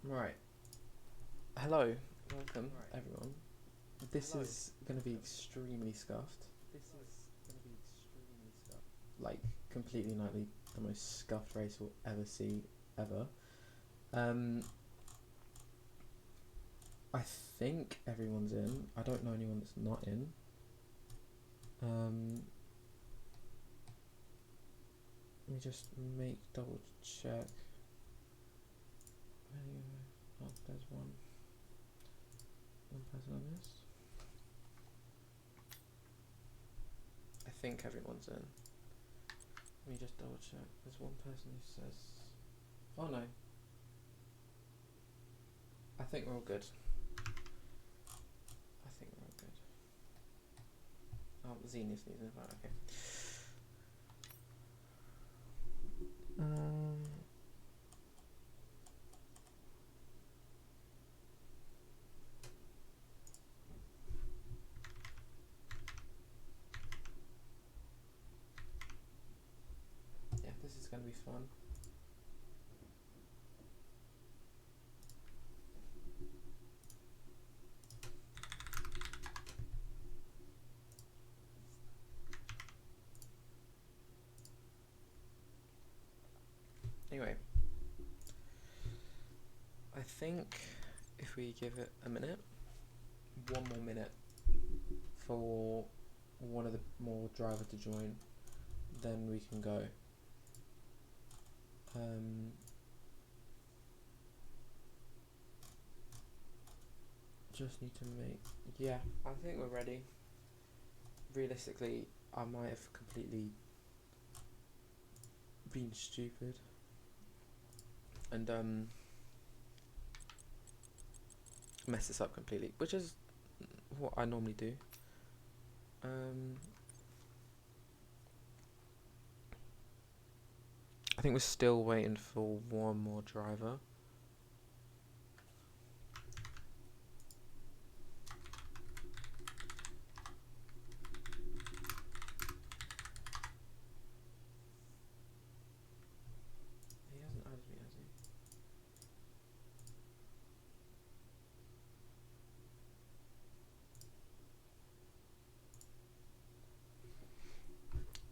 Right. Hello. Welcome, everyone. This is going to be extremely scuffed. Like, completely nightly, the most scuffed race we'll ever see, ever. I think everyone's in. I don't know anyone that's not in. Let me just double check. Oh, there's one person on this. I think everyone's in. Let me just double check. There's one person who says... Oh no. I think we're all good. Oh, Xenius needs an invite, okay. Yeah, this is going to be fun. Anyway, I think if we give it a minute, one more minute for one of the more drivers to join, then we can go. Just need to make... Yeah, I think we're ready. Realistically, I might have completely been stupid and mess this up completely, which is what I normally do. I think we're still waiting for one more driver. He hasn't added me, has he?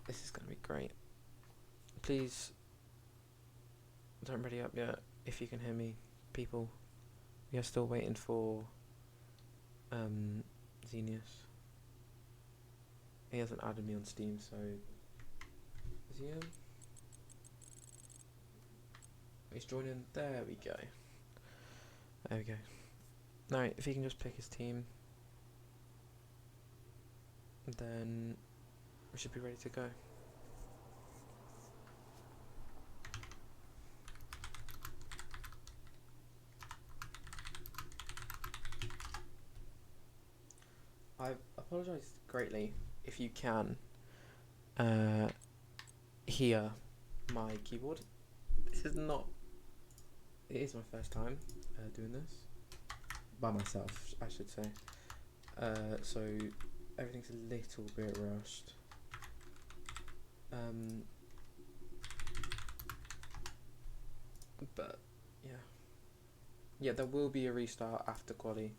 This is going to be great. Please don't ready up yet if you can hear me, people. We are still waiting for Xenius. He hasn't added me on Steam, so is he in? He's joining. There we go. There we go. Now, if he can just pick his team, then we should be ready to go. I apologise greatly if you can hear my keyboard. This is not... It is my first time doing this. By myself, I should say. So everything's a little bit rushed. But yeah, there will be a restart after quali.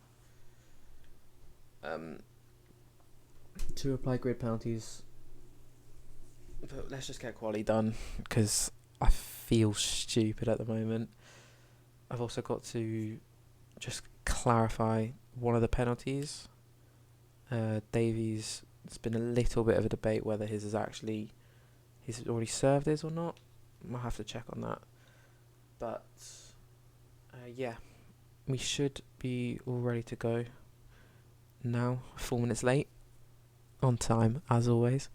To apply grid penalties, but let's just get quali done because I feel stupid at the moment. I've also got to just clarify one of the penalties. Davies, there's been a little bit of a debate whether he's already served his or not. I'll have to check on that. But yeah, we should be all ready to go now. 4 minutes late, on time as always.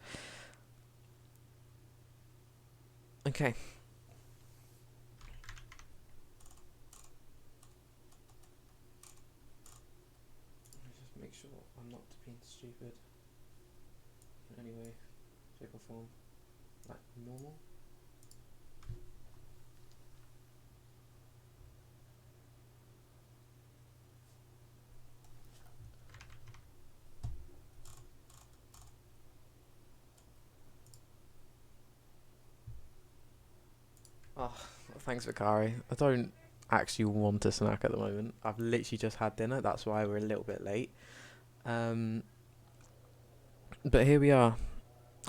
Okay. Just make sure I'm not being stupid in any way, shape or form. Like normal. Oh, thanks, Vicari. I don't actually want a snack at the moment. I've literally just had dinner. That's why we're a little bit late. But here we are.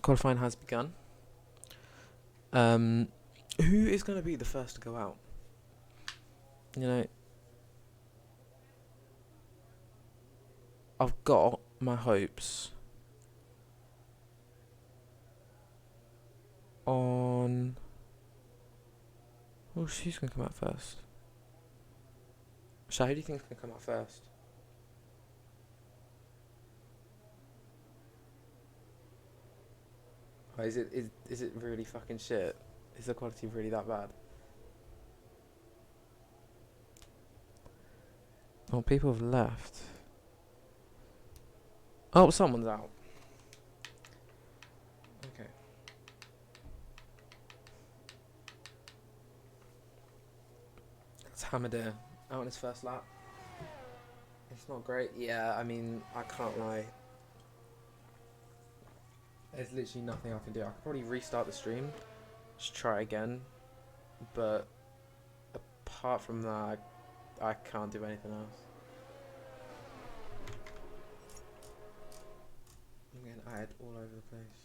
Qualifying has begun. Who is going to be the first to go out? You know, I've got my hopes on... Oh, she's going to come out first. Shah, who do you think is going to come out first? Oh, is it really fucking shit? Is the quality really that bad? Oh, people have left. Oh, someone's out. Okay. It's Hamadir out on his first lap. It's not great. Yeah, I mean, I can't lie. There's literally nothing I can do. I could probably restart the stream, just try again, but apart from that, I can't do anything else. I'm getting added all over the place.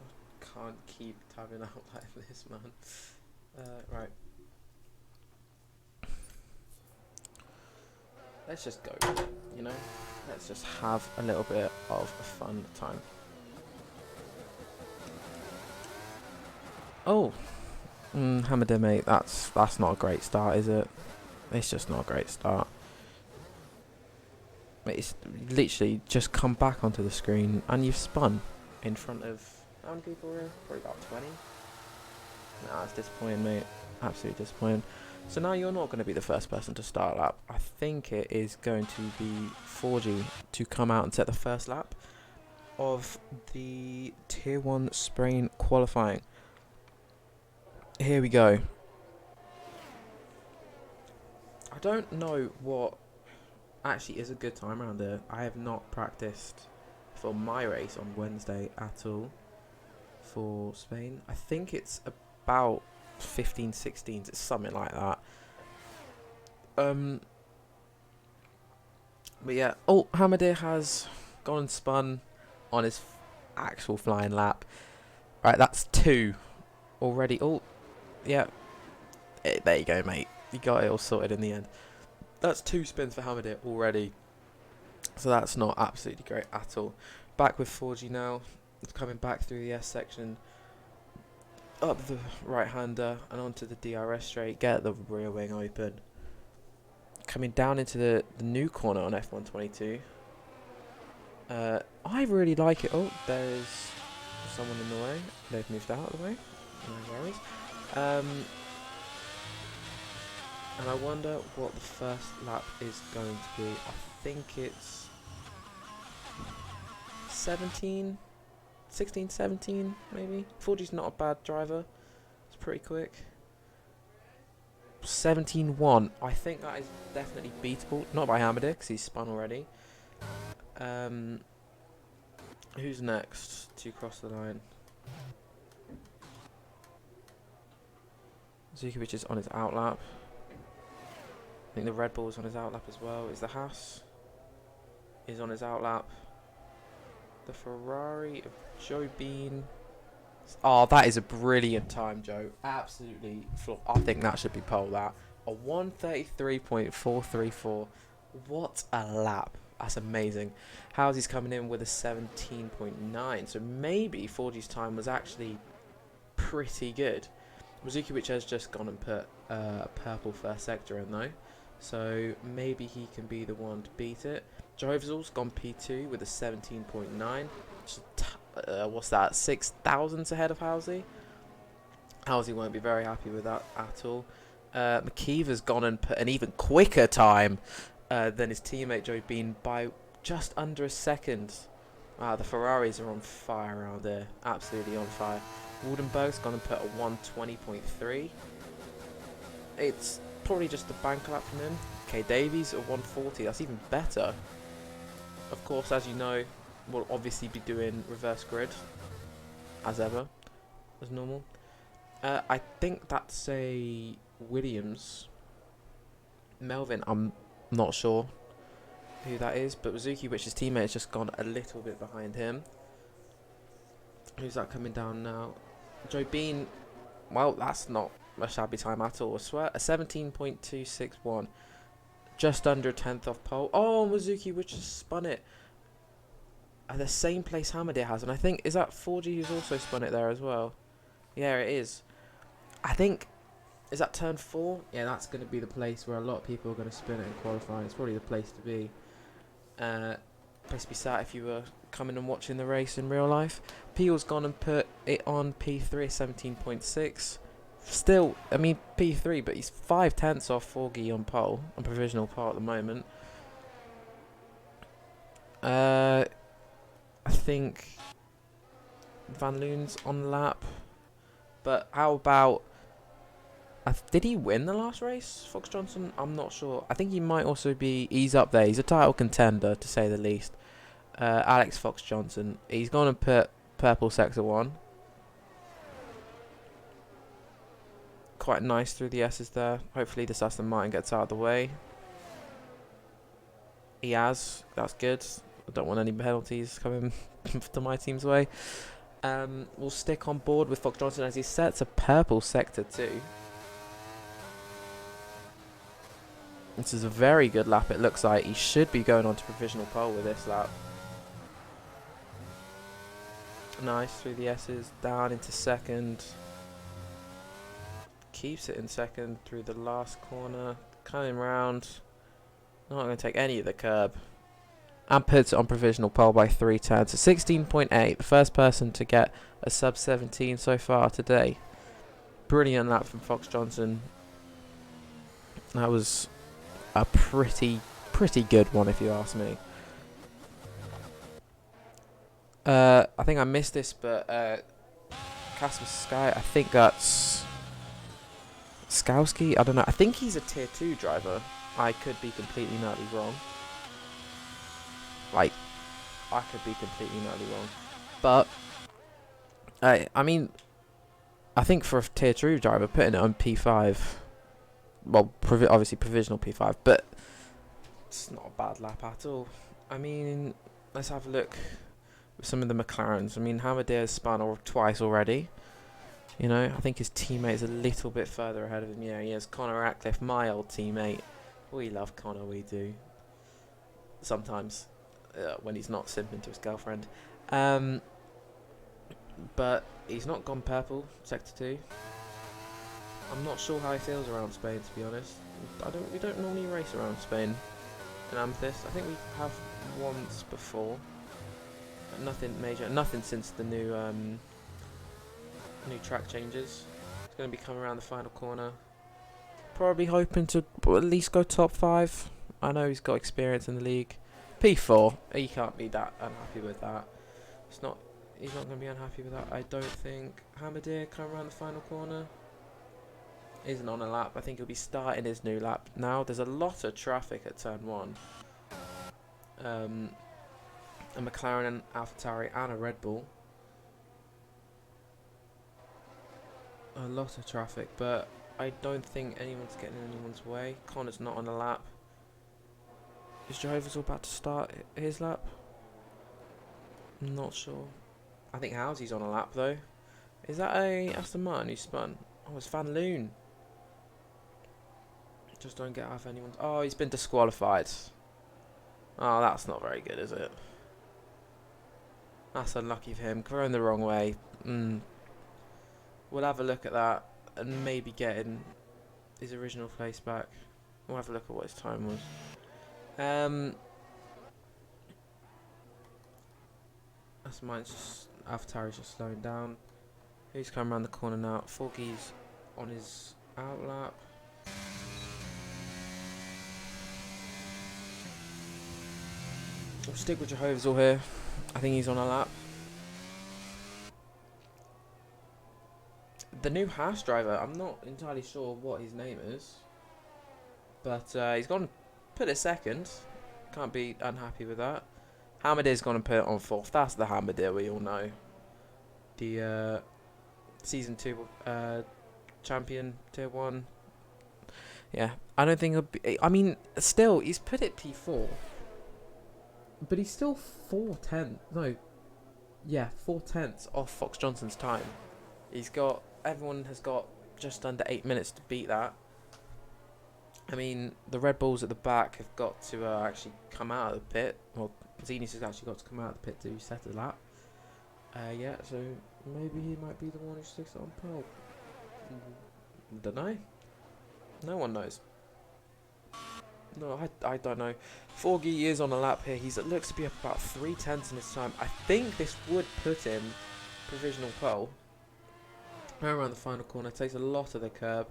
I can't keep tabbing out like this, man. Right. Let's just go with it, you know? Let's just have a little bit of a fun time. Oh! Hamadir, mate, that's not a great start, is it? It's just not a great start. Mate, it's literally just come back onto the screen and you've spun in front of... How many people were here? Probably about 20. Nah, it's disappointing, mate. Absolutely disappointing. So now you're not going to be the first person to start a lap. I think it is going to be 4G to come out and set the first lap of the Tier 1 Spain qualifying. Here we go. I don't know what actually is a good time around here. I have not practiced for my race on Wednesday at all for Spain. I think it's about 15, 16s, it's something like that. But yeah, oh, Hamadir has gone and spun on his actual flying lap. Right, that's 2 already. Oh, yeah, there you go, mate. You got it all sorted in the end. That's 2 spins for Hamadir already. So that's not absolutely great at all. Back with 4G now. It's coming back through the S section. Up the right-hander and onto the DRS straight. Get the rear wing open. Coming down into the new corner on F122. I really like it. Oh, there's someone in the way. They've moved out of the way. No worries. And I wonder what the first lap is going to be. I think it's 16, 17 maybe. 4G's not a bad driver. It's pretty quick. 17.1. I think that is definitely beatable. Not by Hamadir because he's spun already. Who's next to cross the line? Zukovic is on his outlap. I think the Red Bull is on his outlap as well. Is the Haas is on his outlap. The Ferrari of Joe Bean. Oh, that is a brilliant time, Joe. Absolutely. I think that should be pole, that. A 133.434. What a lap. That's amazing. Housy's coming in with a 17.9. So maybe 4G's time was actually pretty good. Zukovic has just gone and put a purple first sector in, though. So maybe he can be the one to beat it. Jovesel's gone P2 with a 17.9. What's that? 6 thousandths ahead of Housey. Housey won't be very happy with that at all. McKeever's gone and put an even quicker time than his teammate Joe Bean by just under a second. The Ferraris are on fire around there. Absolutely on fire. Waldenberg's gone and put a 120.3. It's probably just a bank lap from him. Okay, Davies at 140. That's even better. Of course, as you know, we'll obviously be doing reverse grid, as ever, as normal. I think that's a Williams. Melvin, I'm not sure who that is, but Suzuki, which his teammate, has just gone a little bit behind him. Who's that coming down now? Joe Bean, well, that's not a shabby time at all. I swear, a 17.261. Just under a tenth off pole. Oh, Mizuki, which just spun it at the same place Hamadir has. And I think, is that 4G who's also spun it there as well? Yeah, it is. I think, is that turn 4? Yeah, that's going to be the place where a lot of people are going to spin it in qualifying. It's probably the place to be. Place to be sat if you were coming and watching the race in real life. Peel's gone and put it on P3, 17.6. Still, I mean, P3, but he's 5/10 off 4G on pole, on provisional pole at the moment. I think Van Loon's on the lap. But how about... did he win the last race, Fox Johnson? I'm not sure. I think he might also be... He's up there. He's a title contender, to say the least. Alex Fox Johnson. He's going to put purple sector 1. Quite nice through the S's there. Hopefully this Aston Martin gets out of the way. He has. That's good. I don't want any penalties coming to my team's way. We'll stick on board with Fox Johnson as he sets a purple sector 2. This is a very good lap, it looks like. He should be going on to provisional pole with this lap. Nice through the S's, down into second. Keeps it in second through the last corner. Coming round. Not going to take any of the curb. And puts it on provisional pole by 3 turns. So 16.8. The first person to get a sub 17 so far today. Brilliant lap from Fox Johnson. That was a pretty good one, if you ask me. I think I missed this, but Casper Sky, I think that's Skowski. I don't know. I think he's a tier 2 driver. I could be completely nutty wrong. Like, I could be completely nutty wrong. But I mean, I think for a tier 2 driver, putting it on P5, well, obviously provisional P5, but it's not a bad lap at all. I mean, let's have a look with some of the McLarens. I mean, Hamadir has spun twice already. You know, I think his teammate is a little bit further ahead of him. Yeah, he has Connor Ratcliffe, my old teammate. We love Connor, we do. Sometimes, when he's not simping to his girlfriend. But he's not gone purple, sector 2. I'm not sure how he feels around Spain, to be honest. We don't normally race around Spain in Amethyst. I think we have once before. But nothing major. Nothing since the new track changes. It's going to be coming around the final corner. Probably hoping to at least go top 5. I know he's got experience in the league. P4. He can't be that unhappy with that. He's not going to be unhappy with that, I don't think. Hamadir coming around the final corner. Isn't on a lap. I think he'll be starting his new lap now. There's a lot of traffic at turn 1. A McLaren, an AlphaTauri and a Red Bull. A lot of traffic, but I don't think anyone's getting in anyone's way. Connor's not on a lap. Is Jehovah's all about to start his lap? I'm not sure. I think Housy's on a lap though. Is that a Aston Martin who spun? Oh, it's Van Loon. Just don't get off anyone's... Oh, he's been disqualified. Oh, that's not very good, is it? That's unlucky for him. Going the wrong way. We'll have a look at that and maybe get in his original place back. We'll have a look at what his time was. That's mine's just... AlphaTauri's just slowing down. Who's coming around the corner now? Forky's on his outlap. We'll stick with Jehovah's all here. I think he's on a lap. The new Haas driver, I'm not entirely sure what his name is. But he's gone put it second. Can't be unhappy with that. Hammerdeer's going to put it on 4th. That's the Hammerdeer we all know. The Season 2 champion, Tier 1. Yeah, I don't think he'll be... I mean, still, he's put it P4. But he's still 4/10. No. Yeah, 4/10 off Fox Johnson's time. Everyone has got just under 8 minutes to beat that. I mean, the Red Bulls at the back have got to actually come out of the pit. Well, Zenith has actually got to come out of the pit to set a lap. Yeah, so maybe he might be the one who sticks it on pole. Don't know. No one knows. No, I don't know. Forgy is on a lap here. He looks to be up about 3/10 in his time. I think this would put him provisional pole. Around the final corner, takes a lot of the curb.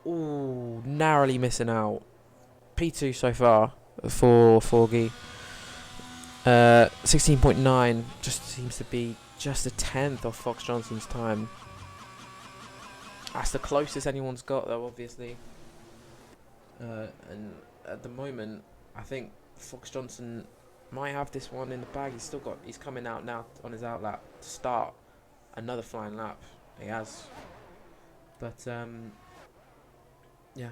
Ooh, narrowly missing out. P2 so far for Forgy. 16.9 just seems to be just a 10th of Fox Johnson's time. That's the closest anyone's got, though, obviously. And at the moment, I think Fox Johnson might have this one in the bag. He's coming out now on his outlap to start another flying lap. He has. But, yeah.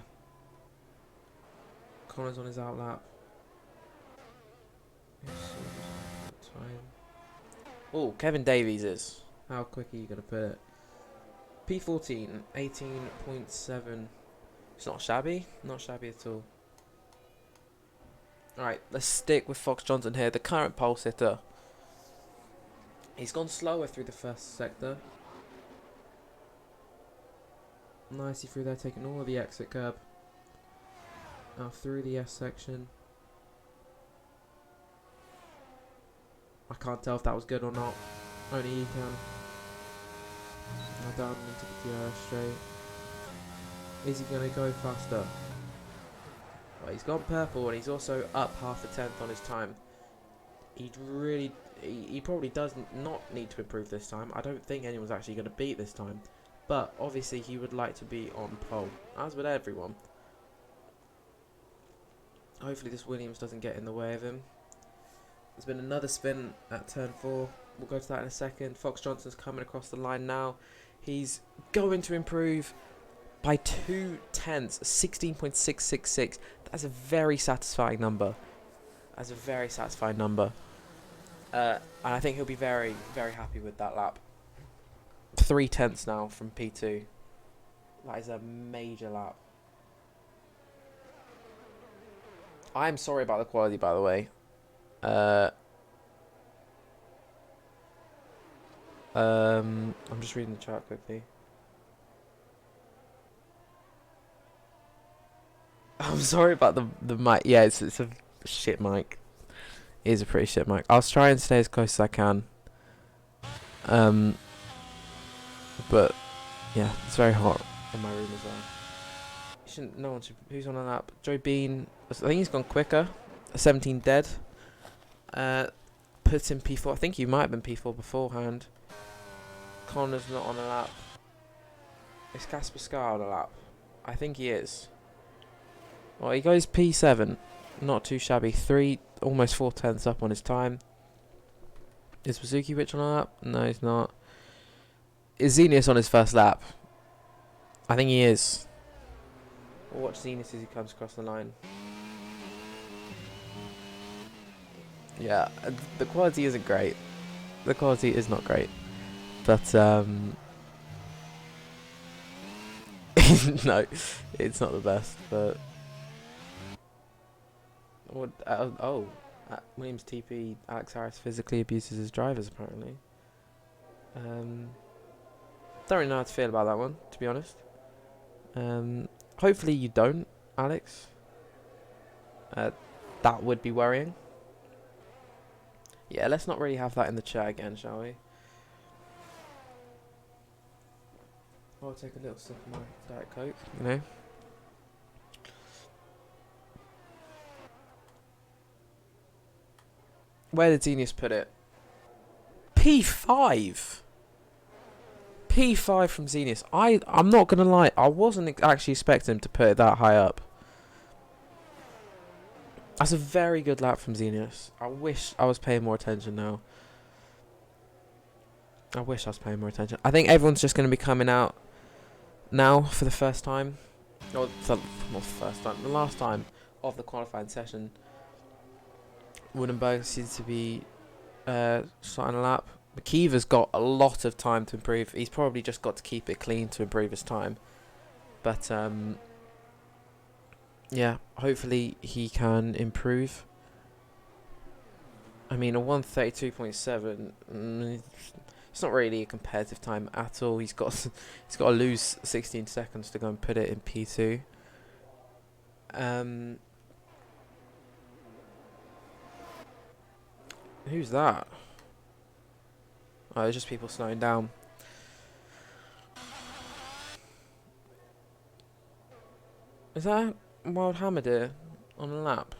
Connor's on his outlap. Oh, Kevin Davies is. How quick are you going to put it? P14, 18.7. It's not shabby. Not shabby at all. Alright, let's stick with Fox Johnson here, the current pole sitter. He's gone slower through the first sector. Nicely through there, taking all of the exit curb. Now through the S section. I can't tell if that was good or not. Only he can. Now down into the DRS straight. Is he going to go faster? Well, he's gone purple and he's also up half a 10th on his time. He probably does not need to improve this time. I don't think anyone's actually going to beat this time. But obviously he would like to be on pole, as would everyone. Hopefully this Williams doesn't get in the way of him. There's been another spin at turn 4. We'll go to that in a second. Fox Johnson's coming across the line now. He's going to improve by 2/10, 16.666. That's a very satisfying number. That's a very satisfying number. And I think he'll be very, very happy with that lap. 3/10 now from P2. That is a major lap. I'm sorry about the quality, by the way. I'm just reading the chat quickly. I'm sorry about the mic. Yeah, it's a shit mic. It is a pretty shit mic. I'll try and stay as close as I can. But yeah, it's very hot in my room as well. No one should. Who's on a lap? Joe Bean. I think he's gone quicker. 17 dead. Puts in P4. I think he might have been P4 beforehand. Connor's not on a lap. Is Casper Scar on a lap? I think he is. Well, he goes P7. Not too shabby. Almost 4/10 up on his time. Is Suzuki Rich on a lap? No, he's not. Is Xenius on his first lap? I think he is. We'll watch Xenius as he comes across the line. Yeah, the quality isn't great. The quality is not great. But, no, it's not the best, but... Williams TP, Alex Harris physically abuses his drivers, apparently. Don't really know how to feel about that one, to be honest. Hopefully you don't, Alex. That would be worrying. Yeah, let's not really have that in the chat again, shall we? I'll take a little sip of my Diet Coke, you know. Where did Xenius put it? P5! P5 from Xenius. I'm not going to lie, I wasn't actually expecting him to put it that high up. That's a very good lap from Xenius. I wish I was paying more attention now. I wish I was paying more attention. I think everyone's just going to be coming out now for the first time. Or not the first time, the last time of the qualifying session. Woodenberg seems to be starting a lap. McKeever's got a lot of time to improve. He's probably just got to keep it clean to improve his time. But yeah, hopefully he can improve. I mean, a 1:32.7. It's not really a competitive time at all. He's got to lose 16 seconds to go and put it in P2. Who's that? Oh, it's just people slowing down. Is that Wild Hammer on a lap?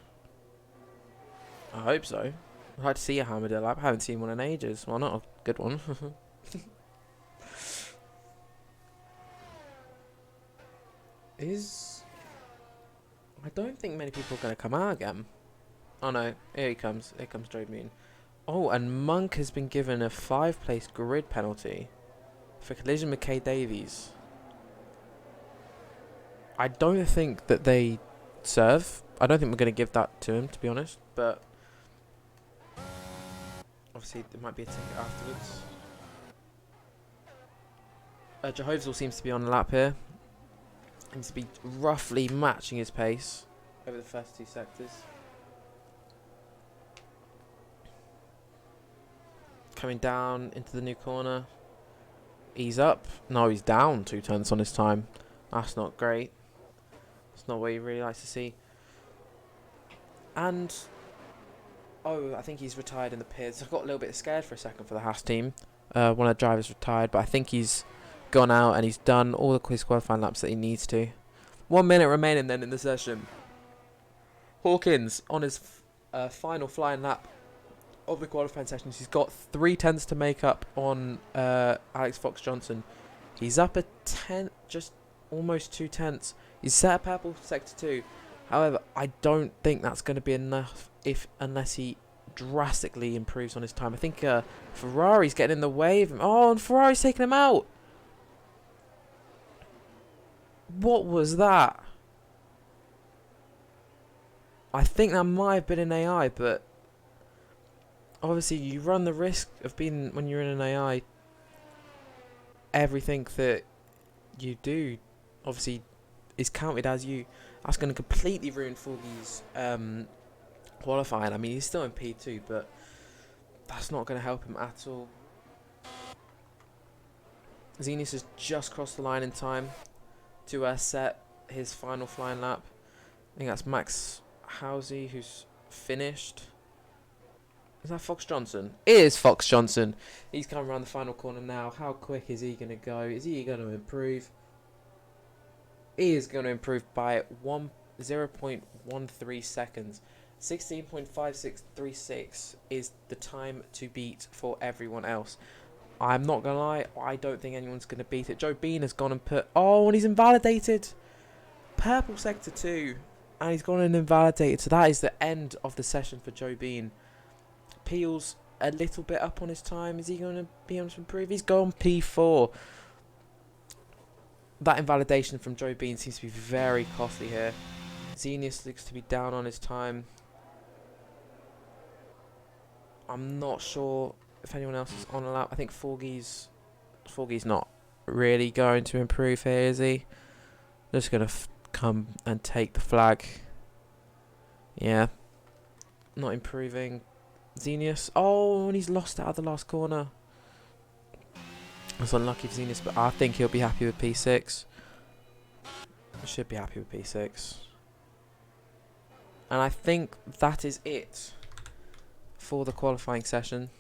I hope so. I'd like to see a Hammer lap. I haven't seen one in ages. Well, not a good one. I don't think many people are going to come out again. Oh no, here he comes. Here comes Joe Mean. Oh, and Monk has been given a 5-place grid penalty for collision with Kay Davies. I don't think that they serve. I don't think we're going to give that to him, to be honest. But obviously, there might be a ticket afterwards. Jehovah's seems to be on the lap here. Seems to be roughly matching his pace over the first 2 sectors. Coming down into the new corner. He's up. No, he's down 2 tenths on his time. That's not great. It's not what he really likes to see. And oh, I think he's retired in the pits. I got a little bit scared for a second for the Haas team. One of the drivers retired, but I think he's gone out and he's done all the quiz qualifying laps that he needs to. 1 minute remaining then in the session. Hawkins on his final flying lap of the qualifying sessions. He's got 3 tenths to make up on Alex Fox-Johnson. He's up a 10, just almost 2 tenths. He's set a purple sector 2. However, I don't think that's going to be enough unless he drastically improves on his time. I think Ferrari's getting in the way of him. Oh, and Ferrari's taking him out. What was that? I think that might have been an AI, but obviously you run the risk of being, when you're in an AI, everything that you do obviously is counted as you. That's going to completely ruin Forgy's qualifying. I mean, he's still in P2, but that's not going to help him at all. Xenius has just crossed the line in time to set his final flying lap. I think that's Max Housey who's finished. Is that Fox Johnson? It is Fox Johnson. He's coming around the final corner now. How quick is he going to go? Is he going to improve? He is going to improve by 0.13 seconds. 16.5636 is the time to beat for everyone else. I'm not going to lie, I don't think anyone's going to beat it. Joe Bean has gone and put... Oh, and he's invalidated. Purple sector 2. And he's gone and invalidated. So that is the end of the session for Joe Bean. Peel's a little bit up on his time. Is he going to be able to improve? He's gone P4. That invalidation from Joe Bean seems to be very costly here. Xenius looks to be down on his time. I'm not sure if anyone else is on a lap. I think Forgy's not really going to improve here, is he? Just going to come and take the flag. Yeah. Not improving. Xenius. Oh, and he's lost out of the last corner. That's unlucky for Xenius, but I think he'll be happy with P6. Should be happy with P6. And I think that is it for the qualifying session.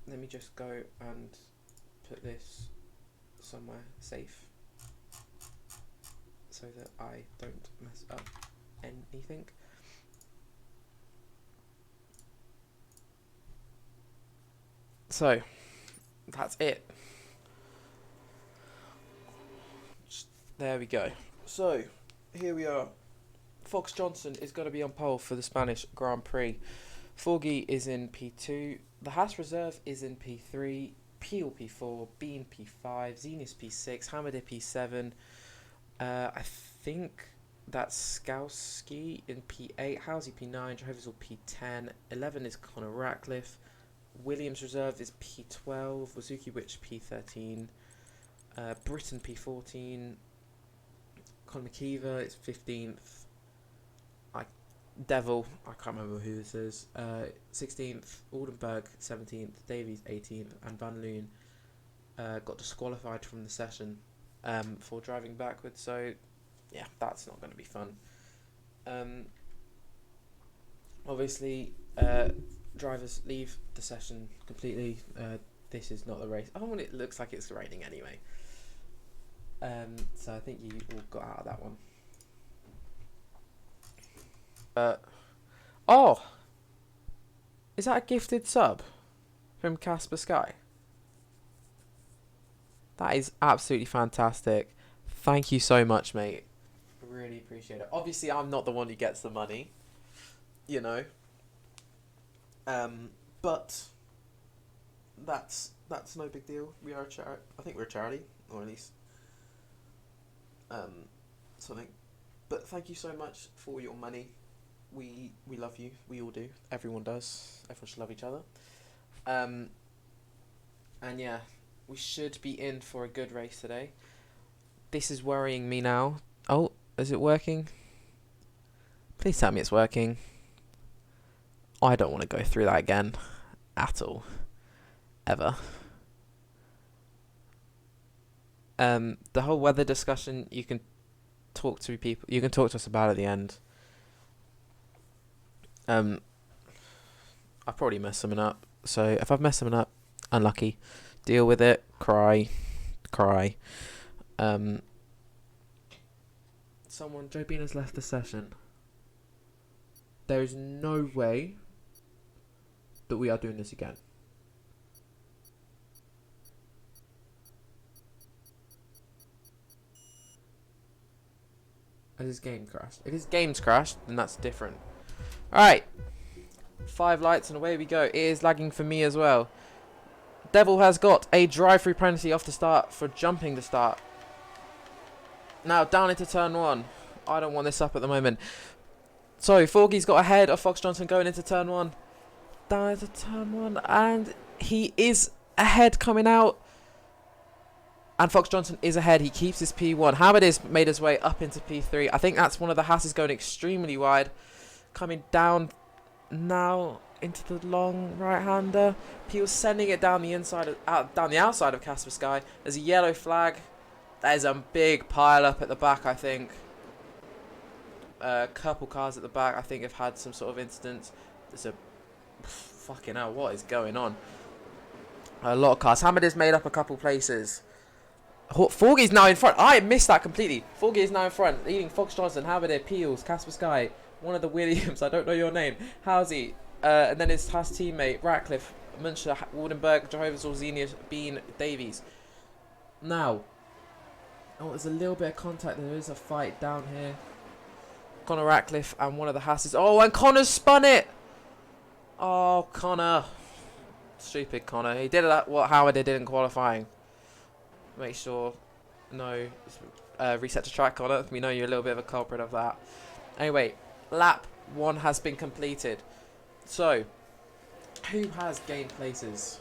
Let me just go and put this somewhere safe so that I don't mess up anything. So, that's it. There we go. So, here we are. Fox Johnson is going to be on pole for the Spanish Grand Prix. Forgy is in P2. The Haas Reserve is in P3. Peel P4. Bean P5. Zenus P6. Hamada P7. I think that's Skowski in P8. Housie P9. Jehovah's All P10. 11 is Connor Ratcliffe. Williams Reserve is P12. Wazuki Witch P13. Britain P14. Conor McKeever is 15th. Devil, I can't remember who this is. 16th. Oldenburg 17th. Davies 18th. And Van Loon got disqualified from the session for driving backwards. So, yeah, that's not going to be fun. Obviously, drivers leave the session completely. This is not the race. Oh, and it looks like it's raining anyway. So I think you all got out of that one. Oh, is that a gifted sub from Casper Sky? That is absolutely fantastic. Thank you so much, mate. Really appreciate it. Obviously, I'm not the one who gets the money, you know. But that's no big deal. We are a charity. I think we're a charity, or at least something. But thank you so much for your money. We love you. We all do. Everyone does. Everyone should love each other. And yeah, we should be in for a good race today. This is worrying me now. Oh, is it working? Please tell me it's working. I don't want to go through that again. At all. Ever. The whole weather discussion, you can talk to people. You can talk to us about at the end. I've probably messed something up. So if I've messed something up, unlucky. Deal with it. Cry. Joe Bean has left the session. There is no way that we are doing this again. Has his game crashed? If his game's crashed, then that's different. Alright. 5 lights and away we go. It is lagging for me as well. Devil has got a drive-through penalty off the start for jumping the start. Now down into turn 1. I don't want this up at the moment. So Forgy's got ahead of Fox Johnson going into turn 1. Down into turn 1. And he is ahead coming out. And Fox Johnson is ahead. He keeps his P1. Amethyst made his way up into P3. I think that's one of the Hasses going extremely wide. Coming down now into the long right-hander. He was sending it down the inside, down the outside of Casper Sky. There's a yellow flag. There's a big pile up at the back, I think. A couple cars at the back, I think, have had some sort of incidents. There's a... Fucking hell, what is going on? A lot of cars. Hamid made up a couple places. Forgy's now in front. I missed that completely. Forgy is now in front, leading Fox Johnson, Hamid, Peels, Casper Sky, one of the Williams, I don't know your name, Housie, and then his Haas teammate, Ratcliffe, Muncher, Waldenberg, Jehovah's All, Zenius, Bean, Davies. Now, oh, there's a little bit of contact. There is a fight down here. Connor Ratcliffe and one of the Hasses. Oh, and Connor's spun it! Oh, Connor. Stupid Connor. He did what Howard did in qualifying. Make sure, no, reset to track, Connor. We know you're a little bit of a culprit of that. Anyway, lap 1 has been completed. So, who has gained places?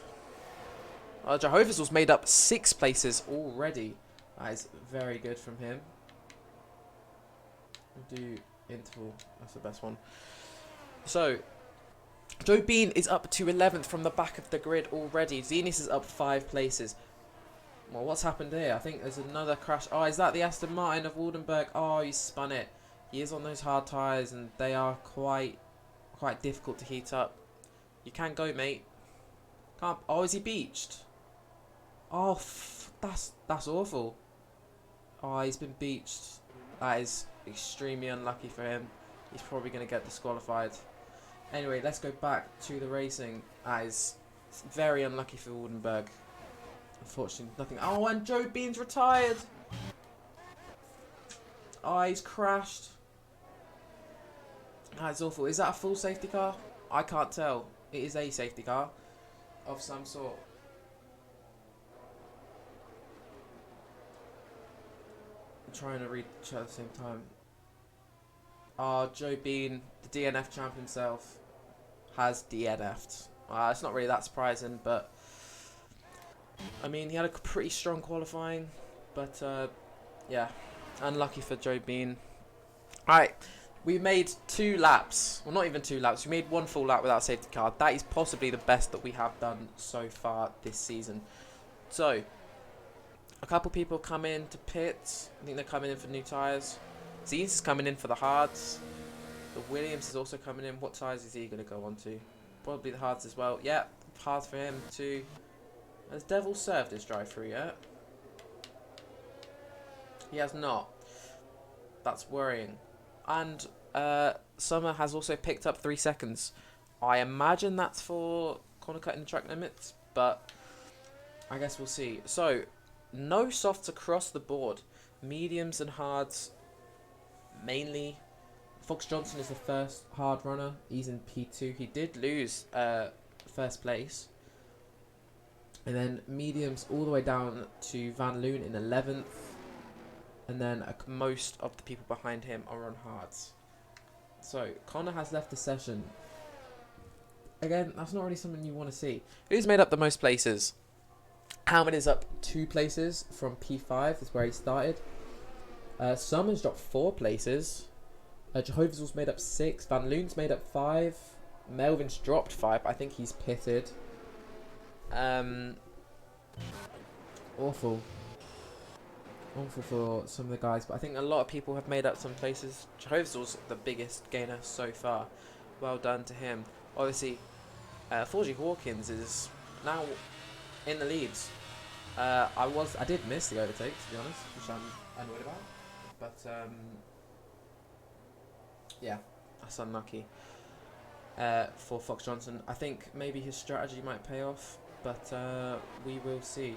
Jehovah's was made up 6 places already. That is very good from him. We'll do interval. That's the best one. So, Joe Bean is up to 11th from the back of the grid already. Zenus is up 5 places. Well, what's happened here? I think there's another crash. Oh, is that the Aston Martin of Waldenberg? Oh, he spun it. He is on those hard tyres, and they are quite difficult to heat up. You can go, mate. Can't. Oh, is he beached? Oh, that's awful. Oh, he's been beached. That is extremely unlucky for him. He's probably going to get disqualified. Anyway, let's go back to the racing. That is very unlucky for Waldenberg. Unfortunately, nothing. Oh, and Joe Bean's retired. Oh, Oh, he's crashed. That's awful. Is that a full safety car? I can't tell. It is a safety car of some sort. I'm trying to read the chat at the same time. Joe Bean, the DNF champ himself, has DNF'd. It's not really that surprising, but I mean, he had a pretty strong qualifying, but yeah, unlucky for Joe Bean. Alright, we made 2 laps. Well, not even 2 laps. We made 1 full lap without safety car. That is possibly the best that we have done so far this season. So, a couple people come in to pit. I think they're coming in for new tyres. Zeens is coming in for the hards. The Williams is also coming in. What tyres is he going to go on to? Probably the hards as well. Yeah, hards for him too. Has Devil served his drive-through yet? He has not. That's worrying. And Summer has also picked up 3 seconds. I imagine that's for corner cutting track limits, but I guess we'll see. So, no softs across the board. Mediums and hards mainly. Fox Johnson is the first hard runner. He's in P2. He did lose first place. And then mediums all the way down to Van Loon in 11th. And then most of the people behind him are on hards. So, Connor has left the session. Again, that's not really something you want to see. Who's made up the most places? Howard is up 2 places from P5. That's where he started. Summers dropped 4 places. Jehovah's was made up 6. Van Loon's made up 5. Melvin's dropped 5. I think he's pitted. Awful for some of the guys, but I think a lot of people have made up some places. Jehovah's was the biggest gainer so far. Well done to him. Obviously, 4G Hawkins is now in the leads. I did miss the overtake, to be honest, which I'm annoyed about. But yeah, that's unlucky for Fox Johnson. I think maybe his strategy might pay off, but we will see.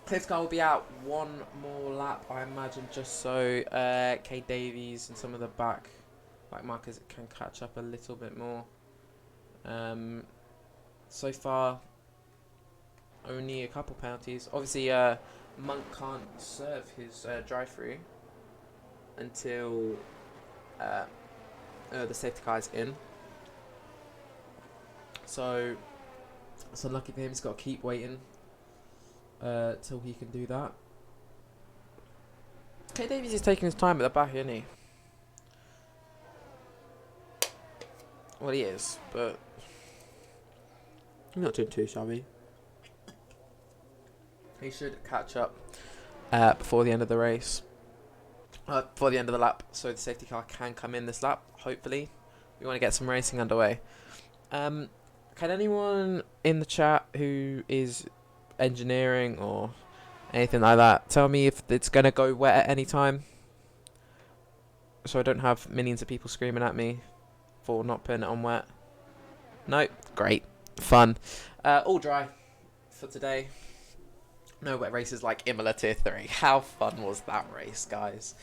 Cliff's car will be out 1 more lap, I imagine, just so K Davies and some of the back markers can catch up a little bit more. So far, only a couple penalties. Obviously, Monk can't serve his drive-through until the safety car is in. So it's unlucky for him. He's got to keep waiting till he can do that. K Davies is taking his time at the back, isn't he? Well, he is, but he's not doing too shabby. He should catch up before the end of the race. Before the end of the lap, so the safety car can come in this lap, hopefully. We want to get some racing underway. Can anyone in the chat who is engineering or anything like that tell me if it's going to go wet at any time? So I don't have millions of people screaming at me for not putting it on wet. No? Great. Fun. All dry for today. No wet races like Imola Tier 3. How fun was that race, guys?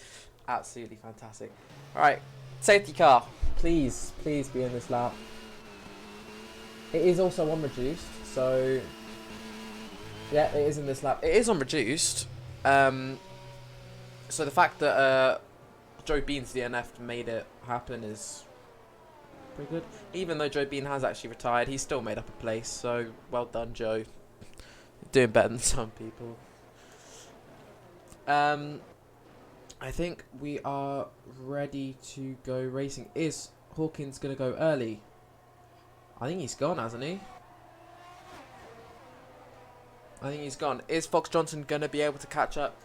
Absolutely fantastic. Alright, safety car. Please be in this lap. It is also on reduced, so yeah, it is in this lap. It is on reduced. So the fact that Joe Bean's DNF made it happen is pretty good. Even though Joe Bean has actually retired, he's still made up a place, so well done, Joe. Doing better than some people. I think we are ready to go racing. Is Hawkins going to go early? I think he's gone, hasn't he? I think he's gone. Is Fox Johnson going to be able to catch up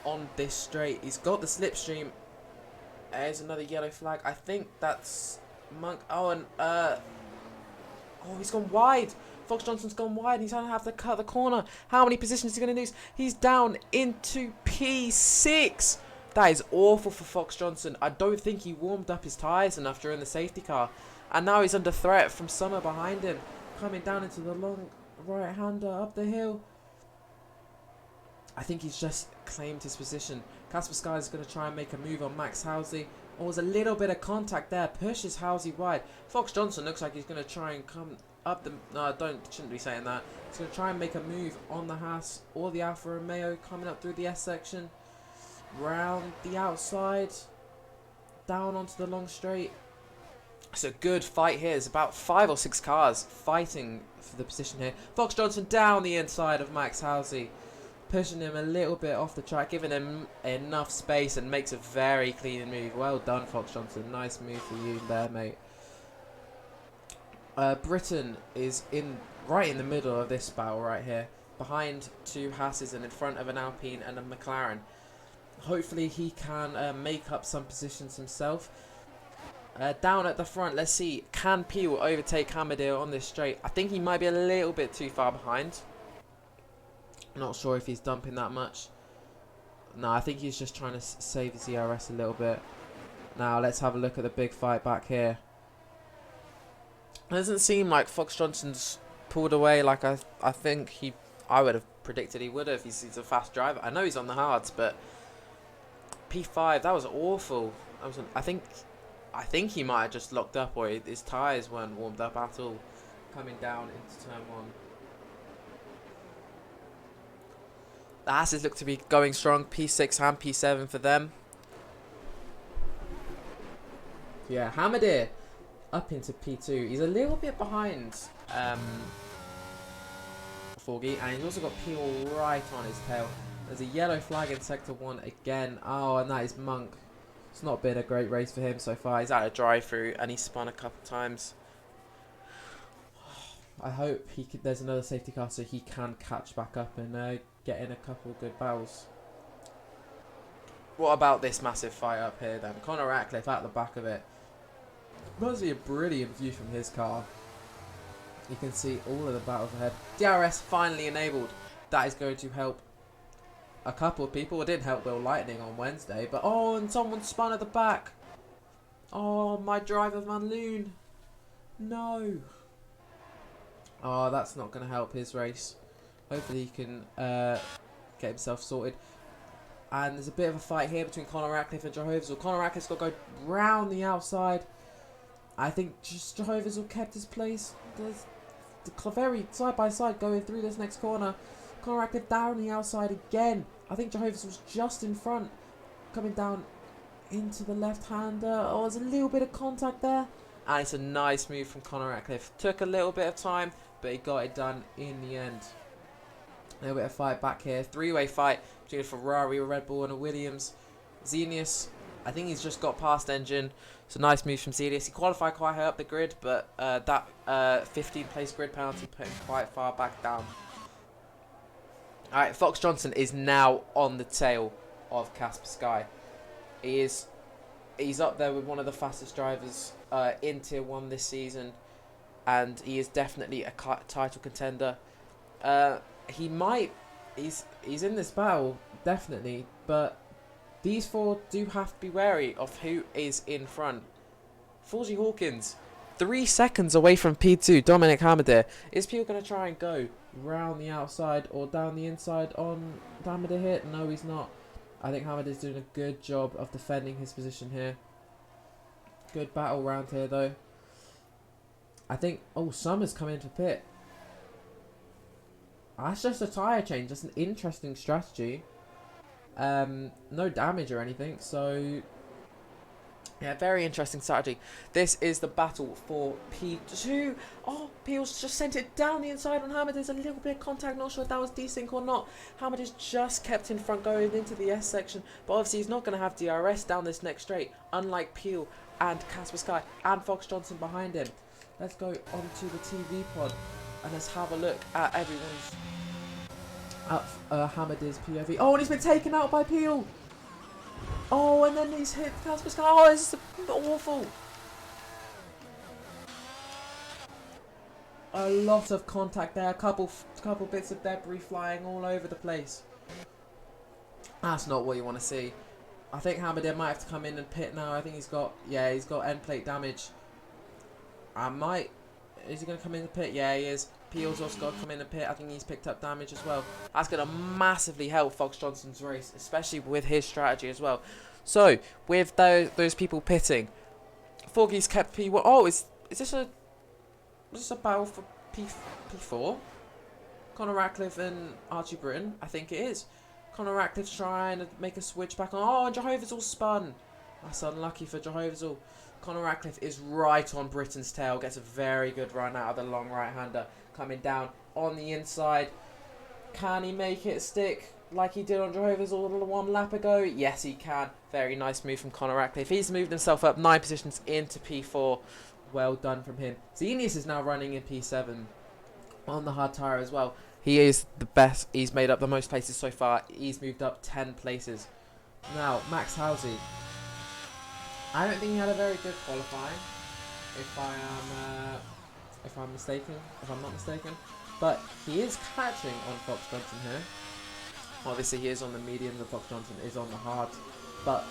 on this straight? He's got the slipstream. There's another yellow flag. I think that's Monk. Oh, and oh, he's gone wide. Fox Johnson's gone wide. He's going to have to cut the corner. How many positions is he going to lose? He's down into P6. That is awful for Fox Johnson. I don't think he warmed up his tyres enough during the safety car. And now he's under threat from Summer behind him. Coming down into the long right-hander up the hill. I think he's just claimed his position. Casper Sky is going to try and make a move on Max Halsey. Oh, there's a little bit of contact there. Pushes Halsey wide. Fox Johnson looks like he's going to try and come up the... No, shouldn't be saying that. He's going to try and make a move on the Haas or the Alfa Romeo coming up through the S section. Round the outside. Down onto the long straight. It's a good fight here. There's about 5 or 6 cars fighting for the position here. Fox Johnson down the inside of Max Halsey. Pushing him a little bit off the track, giving him enough space, and makes a very clean move. Well done, Fox Johnson. Nice move for you there, mate. Britain is right in the middle of this battle right here, behind 2 Haas's and in front of an Alpine and a McLaren. Hopefully he can make up some positions himself. Down at the front, let's see, can Peel overtake Hamadil on this straight? I think he might be a little bit too far behind. Not sure if he's dumping that much. No, I think he's just trying to save his ERS a little bit. Now let's have a look at the big fight back here. It doesn't seem like Fox Johnson's pulled away like I would have predicted he would have. He's a fast driver. I know he's on the hards, but P5, that was awful. I think he might have just locked up, or his tyres weren't warmed up at all coming down into turn 1. The Haas's look to be going strong. P6 and P7 for them. Yeah, Hamadir up into P2. He's a little bit behind Forgy, and he's also got Peel right on his tail. There's a yellow flag in Sector 1 again. Oh, and that is Monk. It's not been a great race for him so far. He's out of drive-through, and he's spun a couple times. I hope there's another safety car so he can catch back up and get in a couple of good battles. What about this massive fight up here then? Conor Ratcliffe at the back of it. Must be a brilliant view from his car. You can see all of the battles ahead. DRS finally enabled. That is going to help a couple of people. It didn't help Will Lightning on Wednesday, but oh, and someone spun at the back. Oh, my driver Van Loon. No. Oh, that's not going to help his race. Hopefully he can get himself sorted. And there's a bit of a fight here between Conor Ratcliffe and Jehovah's. Well, Conor Ratcliffe's got to go round the outside. I think just Jehovah's will kept his place. There's the very side by side going through this next corner. Conor Ratcliffe down the outside again. I think Jehovah's was just in front. Coming down into the left-hander. Oh, there's a little bit of contact there. And it's a nice move from Conor Ratcliffe. Took a little bit of time, but he got it done in the end. A little bit of fight back here. 3-way fight between a Ferrari, a Red Bull and a Williams. Xenius, I think he's just got past engine. It's a nice move from Xenius. He qualified quite high up the grid, but that 15th place grid penalty put him quite far back down. Alright, Fox Johnson is now on the tail of Casper Sky. He's up there with one of the fastest drivers in Tier 1 this season, and he is definitely a title contender. He's in this battle, definitely, but these 4 do have to be wary of who is in front. Forgy Hawkins, 3 seconds away from P2, Dominic Hamadir. Is Peel going to try and go round the outside or down the inside on Hamadir here? No, he's not. I think Hamadir's doing a good job of defending his position here. Good battle round here, though. I think... Oh, Summers come into pit. That's just a tyre change. That's an interesting strategy. No damage or anything, so... Yeah, very interesting strategy. This is the battle for P2. Oh, Peel's just sent it down the inside on Hamid. There's a little bit of contact. Not sure if that was desync or not. Hamid is just kept in front going into the S section. But obviously he's not going to have DRS down this next straight. Unlike Peel and Casper Sky and Fox Johnson behind him. Let's go onto the TV pod and let's have a look at everyone's... Hamadir's POV. Oh, and he's been taken out by Peel. Oh, and then he's hit Casper Sky. Oh, this is awful. A lot of contact there. A couple bits of debris flying all over the place. That's not what you want to see. I think Hamadir might have to come in and pit now. I think he's got end plate damage. Is he going to come in and pit? Yeah, he is. Peel's also got to come in and pit. I think he's picked up damage as well. That's going to massively help Fox Johnson's race, especially with his strategy as well. So, with those people pitting, Foggy's kept P1. Oh, is this a battle for P4? Conor Ratcliffe and Archie Britton? I think it is. Conor Ratcliffe's trying to make a switch back on. Oh, and Jehovah's all spun. That's unlucky for Jehovah's all. Conor Ratcliffe is right on Britton's tail. Gets a very good run out of the long right-hander. Coming down on the inside. Can he make it stick like he did on Jehovah's all 1 lap ago? Yes, he can. Very nice move from Conor Ratcliffe. He's moved himself up 9 positions into P4. Well done from him. Xenius is now running in P7 on the hard tyre as well. He is the best. He's made up the most places so far. He's moved up 10 places. Now, Max Halsey. I don't think he had a very good qualifying, if I'm not mistaken. But he is catching on Fox Johnson here. Obviously, he is on the mediums and Fox Johnson is on the hard. But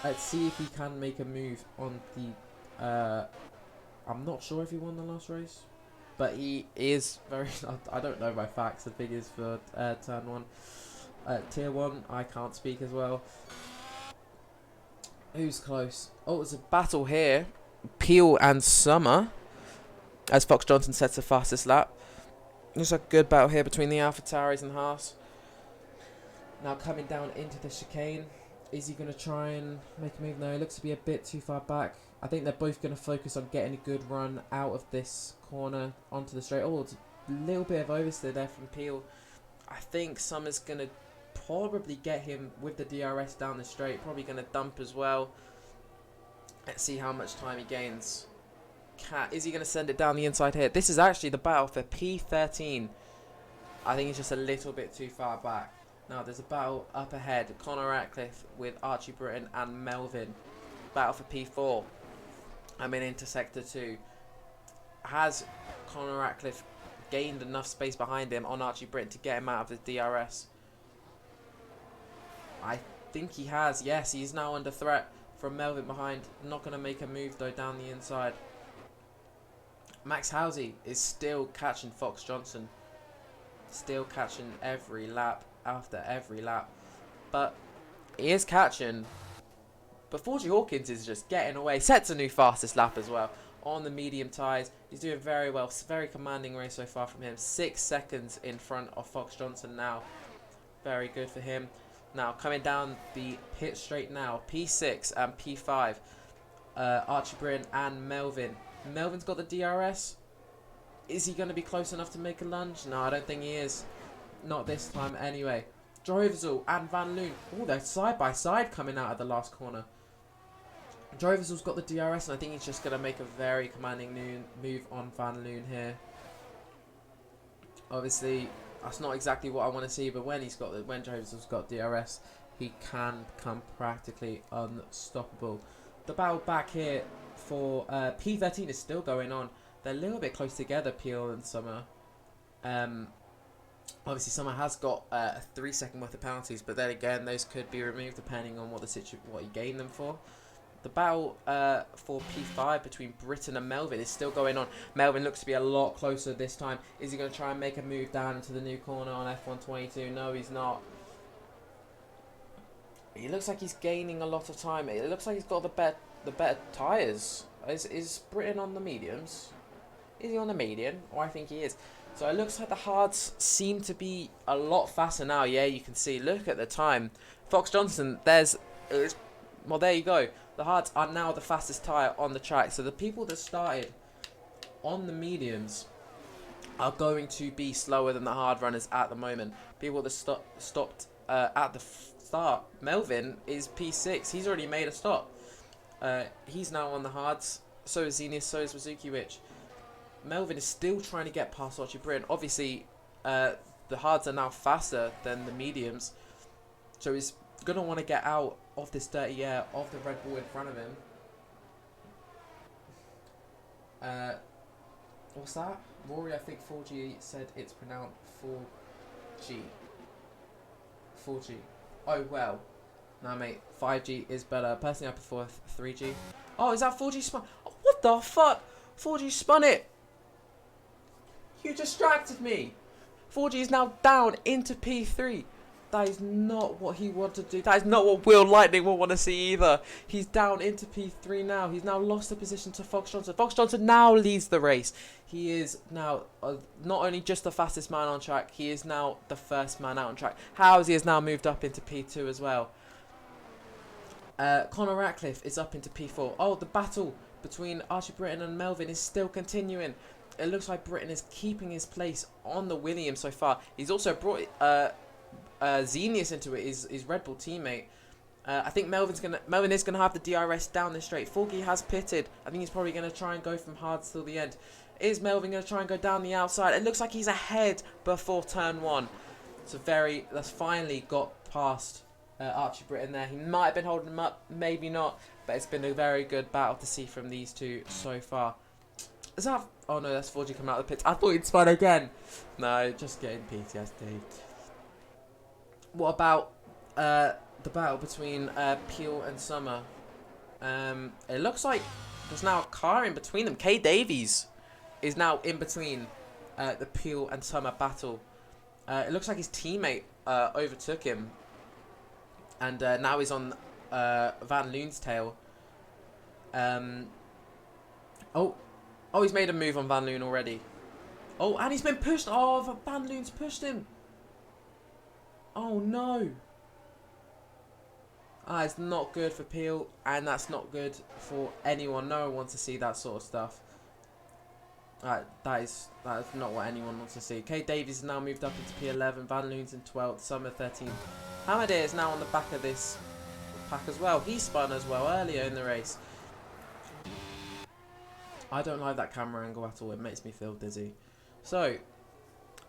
let's see if he can make a move on the. I'm not sure if he won the last race, but he is very. I don't know my facts and figures for turn 1, tier 1. I can't speak as well. Who's close? Oh, it's a battle here. Peel and Summer, as Fox Johnson sets the fastest lap. There's a good battle here between the AlphaTauris and Haas. Now coming down into the chicane. Is he going to try and make a move? No, he looks to be a bit too far back. I think they're both going to focus on getting a good run out of this corner onto the straight. Oh, it's a little bit of oversteer there from Peel. I think Summer's going to probably get him with the DRS down the straight. Probably going to dump as well. Let's see how much time he gains. Is he going to send it down the inside here? This is actually the battle for P13. I think he's just a little bit too far back. Now there's a battle up ahead. Conor Ratcliffe with Archie Britton and Melvin. Battle for P4. I'm into Sector 2. Has Conor Ratcliffe gained enough space behind him on Archie Britton to get him out of the DRS? I think he has. Yes, he's now under threat from Melvin behind. Not going to make a move though down the inside. Max Halsey is still catching Fox Johnson. Still catching every lap after every lap. But he is catching. But 4G Hawkins is just getting away. Sets a new fastest lap as well on the medium tyres. He's doing very well. Very commanding race so far from him. 6 seconds in front of Fox Johnson now. Very good for him. Now coming down the pit straight now. P6 and P5. Archie Britton and Melvin. Melvin's got the DRS. Is he going to be close enough to make a lunge? No, I don't think he is. Not this time anyway. Drovezel and Van Loon. Oh, they're side by side coming out of the last corner. Drovezel's got the DRS and I think he's just going to make a very commanding move on Van Loon here. Obviously, that's not exactly what I want to see, but when Drovezel's got DRS, he can become practically unstoppable. The battle back here for P13 is still going on. They're a little bit close together, Peel and Summer. Obviously, Summer has got a 3 second worth of penalties, but then again, those could be removed depending on what he gained them for. The battle for P5 between Britton and Melvin is still going on. Melvin looks to be a lot closer this time. Is he going to try and make a move down into the new corner on F122? No, he's not. He looks like he's gaining a lot of time. It looks like he's got the better tyres. Is Britton on the mediums? Is he on the median? Oh, I think he is. So it looks like the hards seem to be a lot faster now. Yeah, you can see. Look at the time. Fox Johnson, well, there you go. The hards are now the fastest tyre on the track. So the people that started on the mediums are going to be slower than the hard runners at the moment. People that stopped at the start. Melvin is P6. He's already made a stop. He's now on the hards. So is Xenius, so is Wazukiewicz. Melvin is still trying to get past Archie Britton. Obviously, the hards are now faster than the mediums. So he's going to want to get out of this dirty air of the Red Bull in front of him. What's that? Rory, I think 4G said it's pronounced 4G. 4G. Oh, well. Nah, mate. 5G is better. Personally, I prefer 3G. Oh, is that 4G spun? Oh, what the fuck? 4G spun it. You distracted me. 4G is now down into P3. That is not what he wanted to do. That is not what Will Lightning will want to see either. He's down into P3 now. He's now lost the position to Fox Johnson. Fox Johnson now leads the race. He is now not only just the fastest man on track, he is now the first man out on track. Housie has now moved up into P2 as well. Conor Ratcliffe is up into P4. Oh, the battle between Archie Britton and Melvin is still continuing. It looks like Britton is keeping his place on the Williams so far. He's also brought Xenius into it, his Red Bull teammate. I think Melvin is gonna have the DRS down the straight. Forky has pitted. I think he's probably gonna try and go from hards till the end. Is Melvin gonna try and go down the outside? It looks like he's ahead before turn 1. So that's finally got past Archie Britton there. He might have been holding him up, maybe not, but it's been a very good battle to see from these two so far. Is that? Oh no, that's 4G coming out of the pits. I thought he'd spun again. No, just getting PTSD. What about the battle between Peel and Summer? It looks like there's now a car in between them. Kay Davies is now in between the Peel and Summer battle. It looks like his teammate overtook him, and now he's on Van Loon's tail. Oh, he's made a move on Van Loon already. Oh, and he's been pushed. Oh, Van Loon's pushed him. Oh no. It's not good for Peel, and that's not good for anyone. No one wants to see that sort of stuff. That is not what anyone wants to see. Kate Davies has now moved up into P11. Van Loon's in 12th. Summer 13th. Hamadir is now on the back of this pack as well. He spun as well earlier in the race. I don't like that camera angle at all. It makes me feel dizzy. So,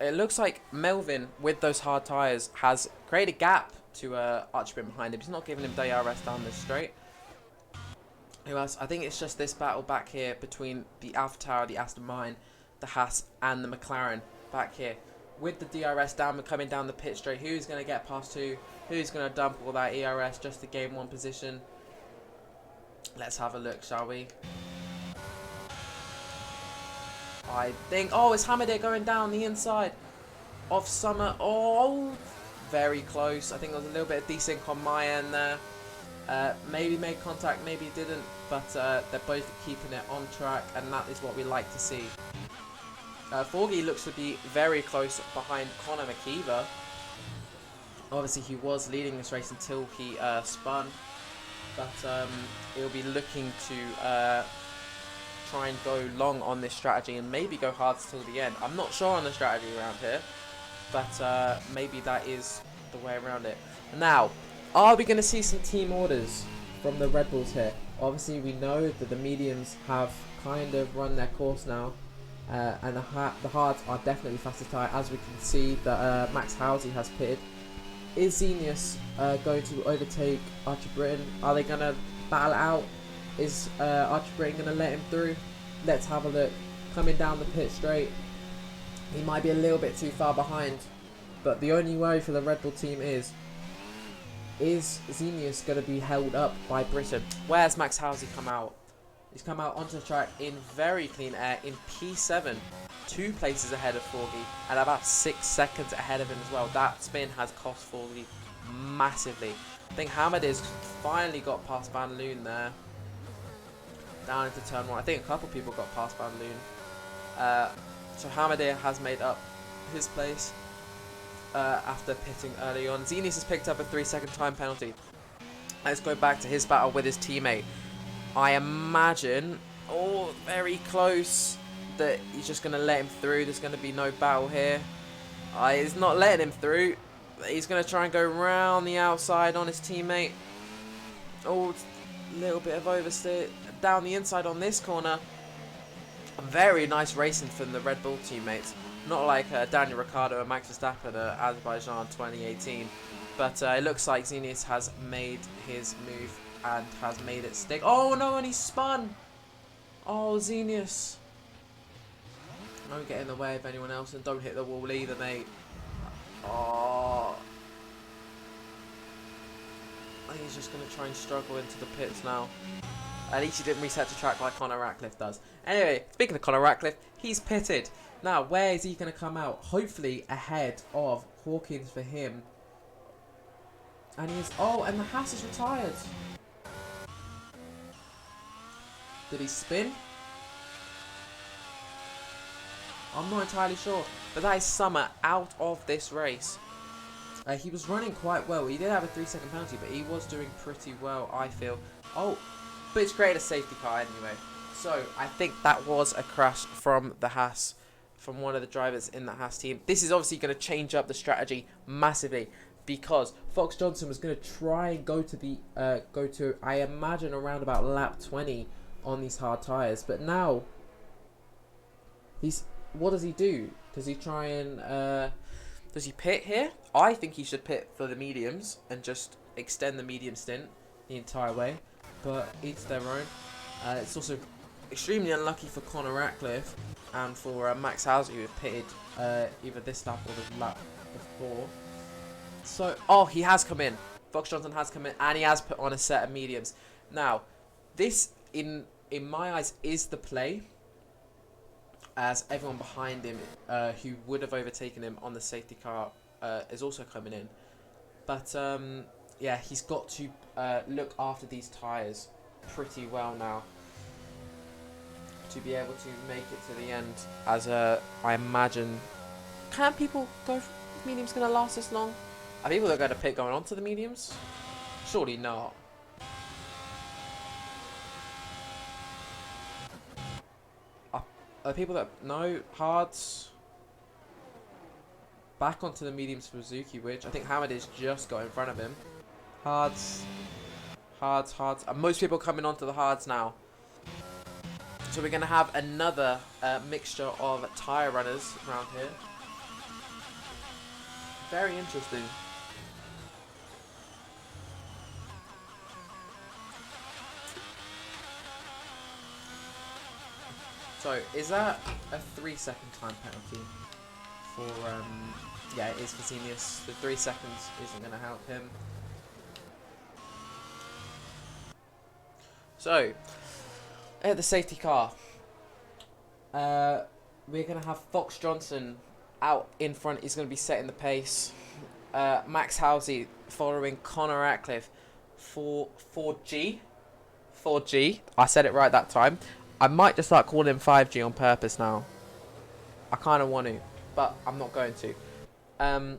it looks like Melvin, with those hard tyres, has created a gap to Archie Britton behind him. He's not giving him DRS down this straight. Who else? I think it's just this battle back here between the Alpha Tower, the Aston Martin, the Haas, and the McLaren back here. With the DRS down and coming down the pit straight, who's going to get past who? Who's going to dump all that ERS just to gain one position? Let's have a look, shall we? I think... Oh, it's Hamadir going down the inside of Summer. Oh, very close. I think there was a little bit of desync on my end there. Maybe made contact, maybe didn't. But they're both keeping it on track, and that is what we like to see. Forgy looks to be very close behind Conor McKeever. Obviously, he was leading this race until he spun. But he'll be looking to... try and go long on this strategy and maybe go hard till the end. I'm not sure on the strategy around here, but maybe that is the way around it. Now, are we going to see some team orders from the Red Bulls here? Obviously, we know that the mediums have kind of run their course now, and the hards are definitely fastest tyre, as we can see that Max Housie has pitted. Is Xenius going to overtake Archie Britton? Are they going to battle out? Is Archie Britton going to let him through? Let's have a look. Coming down the pit straight. He might be a little bit too far behind. But the only worry for the Red Bull team is Xenius going to be held up by Britton? Where's Max Housie come out? He's come out onto the track in very clean air in P7. 2 places ahead of Forgy and about 6 seconds ahead of him as well. That spin has cost Forgy massively. I think Hamadir's finally got past Van Loon there. Down into turn 1. I think a couple people got past Van Loon. So Hamadir has made up his place after pitting early on. Xenius has picked up a 3-second time penalty. Let's go back to his battle with his teammate. I imagine, oh, very close, that he's just going to let him through. There's going to be no battle here. He's not letting him through. He's going to try and go round the outside on his teammate. Oh, a little bit of oversteer. Down the inside on this corner. Very nice racing from the Red Bull teammates. Not like Daniel Ricciardo and Max Verstappen at Azerbaijan 2018. But it looks like Xenius has made his move and has made it stick. Oh no, and he spun! Oh, Xenius. Don't get in the way of anyone else and don't hit the wall either, mate. Oh. I think he's just going to try and struggle into the pits now. At least he didn't reset to track like Conor Ratcliffe does. Anyway, speaking of Conor Ratcliffe, he's pitted. Now, where is he going to come out? Hopefully ahead of Hawkins for him. And he is... Oh, and the Haas is retired. Did he spin? I'm not entirely sure. But that is Summer out of this race. He was running quite well. He did have a 3-second penalty, but he was doing pretty well, I feel. Oh, but it's created a safety car anyway. So, I think that was a crash from the Haas, from one of the drivers in the Haas team. This is obviously going to change up the strategy massively, because Fox Johnson was going to try and go to I imagine around about lap 20 on these hard tyres. But now, what does he do? Does he try and does he pit here? I think he should pit for the mediums and just extend the medium stint the entire way. But each their own. It's also extremely unlucky for Conor Ratcliffe and for Max Hauser, who have pitted either this lap or the lap before. So, oh, he has come in. Fox Johnson has come in, and he has put on a set of mediums. Now, this, in my eyes, is the play, as everyone behind him who would have overtaken him on the safety car is also coming in. But, yeah, he's got to look after these tyres pretty well now to be able to make it to the end, as I imagine... Can people go... Medium's going to last this long? Are people that are going to pit going on to the mediums? Surely not. Are people that... No, hards. Back onto the mediums for Suzuki, which I think Hamid just got in front of him. Hards. Hards. And most people coming onto the hards now. So we're going to have another mixture of tyre runners around here. Very interesting. So, is that a 3-second time penalty for, yeah, it is for Senius. The 3 seconds isn't going to help him. So, at the safety car, we're going to have Fox Johnson out in front. He's going to be setting the pace. Max Hauser following Conor Ratcliffe for 4G. 4G. I said it right that time. I might just start calling him 5G on purpose now. I kind of want to, but I'm not going to.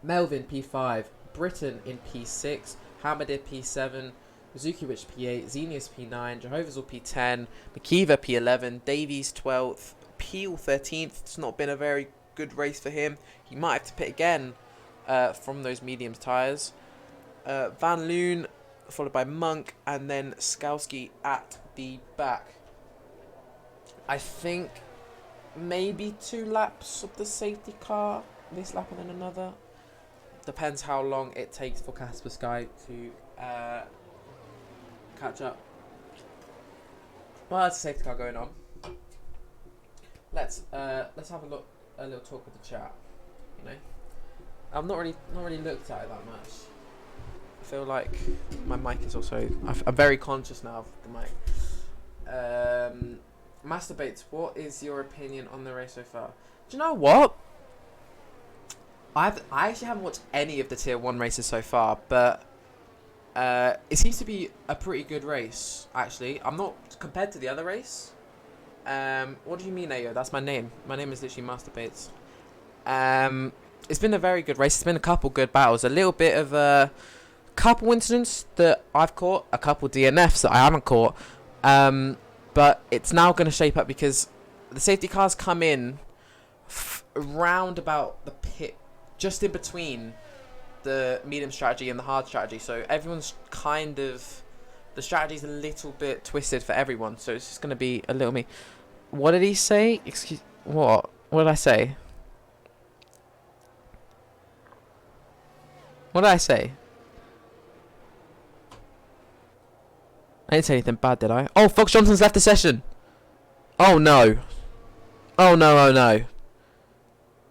Melvin P5, Britain in P6, Hamadir P7, Zukiewicz P8, Zenius P9, Jehovah's P10, McKeever P11, Davies 12th, Peel 13th. It's not been a very good race for him. He might have to pit again from those medium tyres. Van Loon, followed by Monk, and then Skalski at the back. I think maybe 2 laps of the safety car, this lap and then another. Depends how long it takes for Casper Sky to catch up. Well, there's a safety car going on. Let's have a little talk with the chat. You know, I've not really looked at it that much. I feel like my mic is also... I'm very conscious now of the mic. Masturbates, what is your opinion on the race so far? Do you know what? I actually haven't watched any of the Tier 1 races so far, but it seems to be a pretty good race, actually. I'm not... Compared to the other race... what do you mean, Ayo? That's my name. My name is literally Masturbates. It's been a very good race. It's been a couple good battles. A little bit of a couple incidents that I've caught. A couple DNFs that I haven't caught. But it's now going to shape up because the safety cars come in round about the pit, just in between the medium strategy and the hard strategy. So everyone's kind of... The strategy's a little bit twisted for everyone. So it's just going to be a little me. What did he say? Excuse... What? What did I say? What did I say? I didn't say anything bad, did I? Oh, Fox Johnson's left the session. Oh, no. Oh, no, oh, no.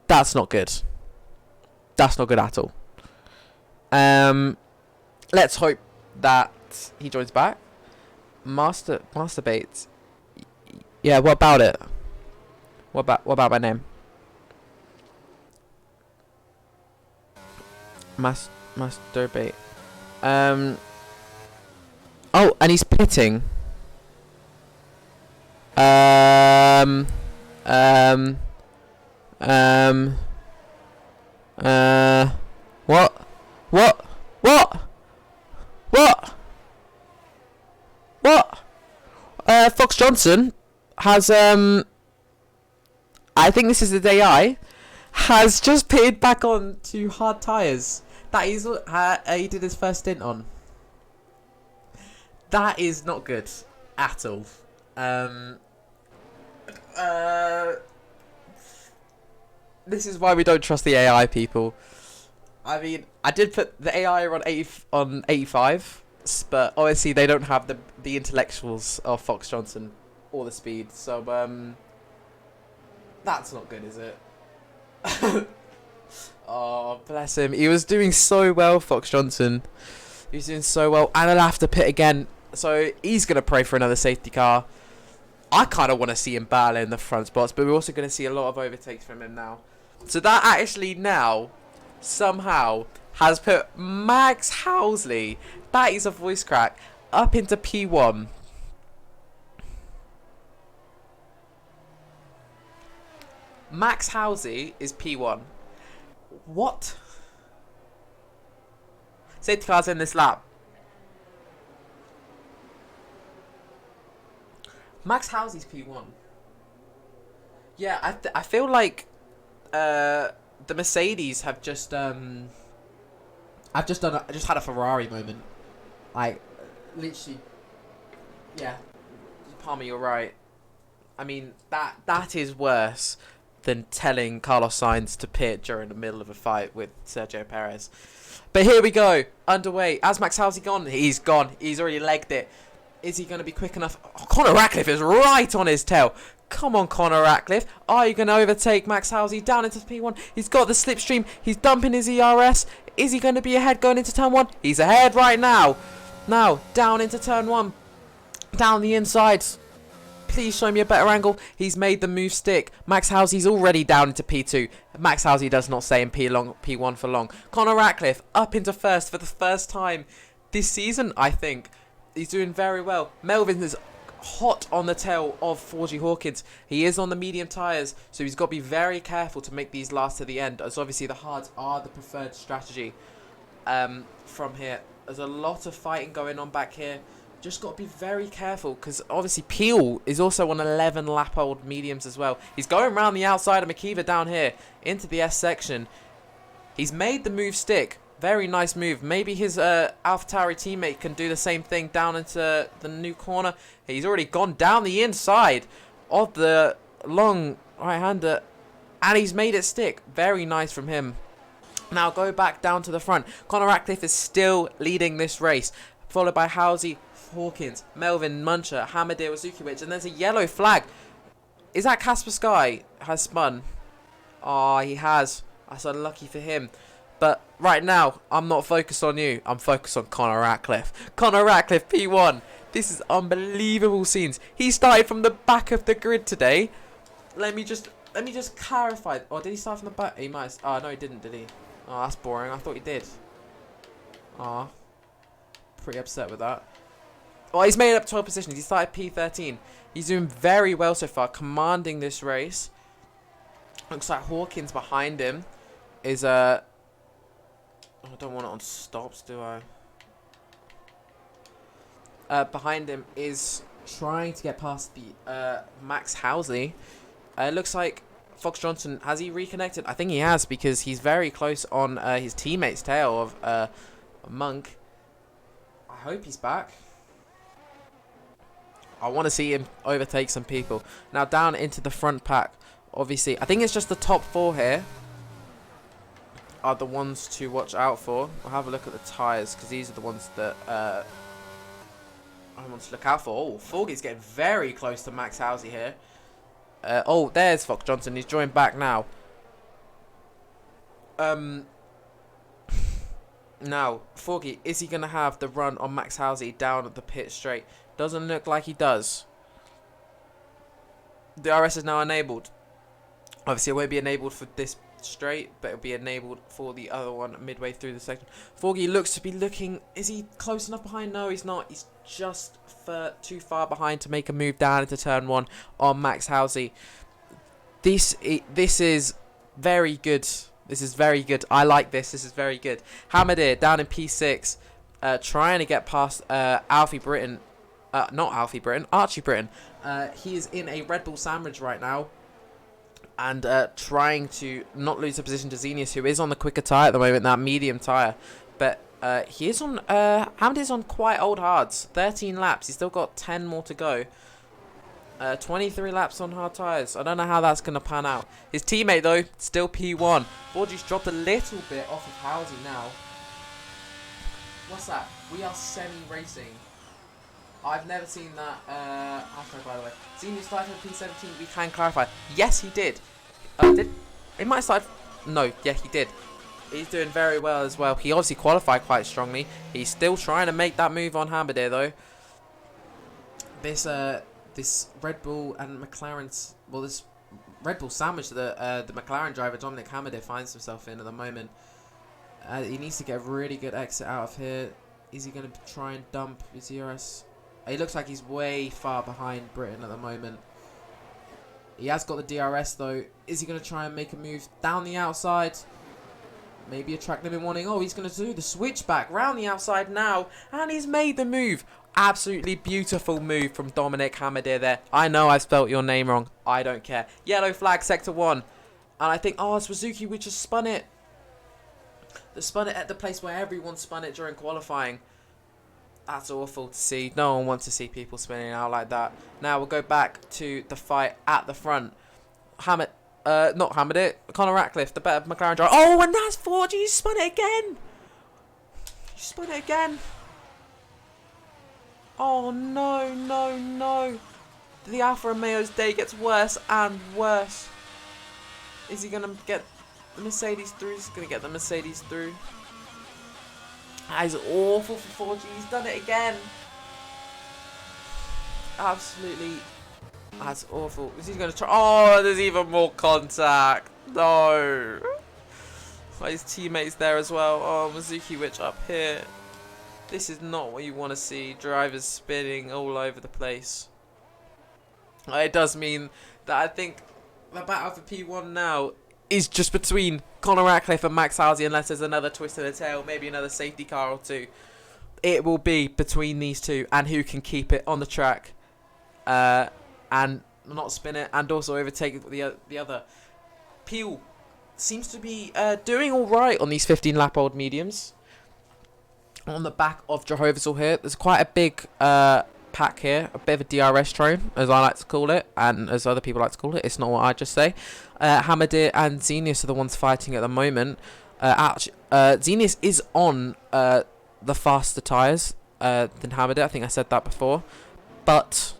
That's not good. That's not good at all. Let's hope that he joins back. Masturbates. Yeah, what about it? What about my name? Masturbate. Oh, and he's pitting. Um. Um. Um. What? What? What? What? What? Fox Johnson has I think this is the AI, has just pitted back on to hard tyres that he did his first stint on. That is not good at all. This is why we don't trust the AI, people. I mean, I did put the AI on 85, but obviously they don't have the intellectuals of Fox Johnson or the speed. So that's not good, is it? Oh, bless him. He was doing so well, Fox Johnson. He was doing so well, and he'll have to pit again. So he's gonna pray for another safety car. I kind of want to see him battle in the front spots, but we're also going to see a lot of overtakes from him now. So that actually now, somehow, has put Max Housley, that is a voice crack, up into P1. Max Housley is P1. What? Safety car's in this lap. Max Housley's P1. Yeah, I feel like the Mercedes have just had a Ferrari moment. Like, literally, yeah. Palmer, you're right. I mean, that is worse than telling Carlos Sainz to pit during the middle of a fight with Sergio Perez. But here we go, underway. Has Max Housley gone? He's gone. He's already legged it. Is he going to be quick enough? Oh, Conor Ratcliffe is right on his tail. Come on, Conor Ratcliffe. Are you going to overtake Max Housley down into P1? He's got the slipstream. He's dumping his ERS. Is he going to be ahead going into turn 1? He's ahead right now. Now, down into turn 1. Down the insides. Please show me a better angle. He's made the move stick. Max Housley's already down into P2. Max Housley does not stay in P1 for long. Conor Ratcliffe up into first for the first time this season, I think. He's doing very well. Melvin is hot on the tail of 4G Hawkins. He is on the medium tyres, so he's got to be very careful to make these last to the end, as obviously the hards are the preferred strategy from here. There's a lot of fighting going on back here. Just got to be very careful, because obviously Peel is also on 11 lap old mediums as well. He's going around the outside of McKeever down here into the S section. He's made the move stick. Very nice move. Maybe his AlphaTauri teammate can do the same thing down into the new corner. He's already gone down the inside of the long right-hander, and he's made it stick. Very nice from him. Now go back down to the front. Conor Ratcliffe is still leading this race, followed by Housley, Hawkins, Melvin, Muncher, Hamadir, Wazukiewicz, and there's a yellow flag. Is that Casper Sky has spun? Oh, he has. That's unlucky for him. But right now, I'm not focused on you. I'm focused on Conor Ratcliffe. Conor Ratcliffe, P1. This is unbelievable scenes. He started from the back of the grid today. Let me just clarify. Oh, did he start from the back? He might. Oh, no, he didn't, did he? Oh, that's boring. I thought he did. Oh, pretty upset with that. Well, he's made up 12 positions. He started P13. He's doing very well so far, commanding this race. Looks like Hawkins behind him is I don't want it on stops, do I? Behind him is trying to get past the Max Housley. It looks like Fox Johnson, has he reconnected? I think he has, because he's very close on his teammate's tail of Monk. I hope he's back. I want to see him overtake some people. Now down into the front pack. Obviously, I think it's just the top 4 here are the ones to watch out for. I'll have a look at the tyres, because these are the ones that I want to look out for. Oh, Forgy's getting very close to Max Housley here. Oh, there's Fox Johnson. He's joined back now. Now, Forgy, is he going to have the run on Max Housley down at the pit straight? Doesn't look like he does. The RS is now enabled. Obviously, it won't be enabled for this straight, but it'll be enabled for the other one midway through the section. Forgy looks to be looking... Is he close enough behind? No, he's not. He's just too far behind to make a move down into turn 1 on Max Halsey. This is very good. This is very good. I like this. This is very good. Hamadir down in P6, trying to get past Alfie Britton. Not Alfie Britton, Archie Britton. He is in a Red Bull sandwich right now, and trying to not lose the position to Xenius, who is on the quicker tyre at the moment, that medium tyre. But he is on... Hamadir's on quite old hards. 13 laps. He's still got 10 more to go. 23 laps on hard tyres. I don't know how that's going to pan out. His teammate, though, still P1. Forgy's dropped a little bit off of Halsey now. What's that? We are semi-racing. I've never seen that. Hashtag, by the way. Xenius started in P17. We can clarify. Yes, he did. He might start... No, yeah, he did. He's doing very well as well. He obviously qualified quite strongly. He's still trying to make that move on Hamadir, though. This Red Bull and McLaren's... Well, this Red Bull sandwich that the McLaren driver, Dominic Hamadir, finds himself in at the moment. He needs to get a really good exit out of here. Is he going to try and dump his ERS? He looks like he's way far behind Britain at the moment. He has got the DRS, though. Is he going to try and make a move down the outside? Maybe a track limit warning. Oh, he's going to do the switchback round the outside now. And he's made the move. Absolutely beautiful move from Dominic Hamadir there. I know I spelt your name wrong. I don't care. Yellow flag, sector 1. And I think, oh, Suzuki, we just spun it. They spun it at the place where everyone spun it during qualifying. That's awful to see. No one wants to see people spinning out like that. Now we'll go back to the fight at the front. Not Hamadir. Conor Ratcliffe, the better McLaren driver. Oh, and that's Forgy. He spun it again. He spun it again. Oh, no, no, no. The Alfa Romeo's day gets worse and worse. Is he going to get the Mercedes through? He's going to get the Mercedes through. That is awful for Forgy. He's done it again. Absolutely. That's awful. Is he going to try? Oh, there's even more contact. No. His teammates there as well. Oh, Mizuki up here. This is not what you want to see. Drivers spinning all over the place. It does mean that I think the battle for P1 now is just between Conor Ratcliffe and Max Halsey, unless there's another twist in the tail, maybe another safety car or two. It will be between these two and who can keep it on the track and not spin it and also overtake the other. Peel seems to be doing all right on these 15-lap-old mediums. On the back of Jehovah's all here, there's quite a big pack here, a bit of a DRS train, as I like to call it, and as other people like to call it. It's not what I just say. Hamadir and Xenius are the ones fighting at the moment. Xenius is on the faster tyres than Hamadir. I think I said that before. But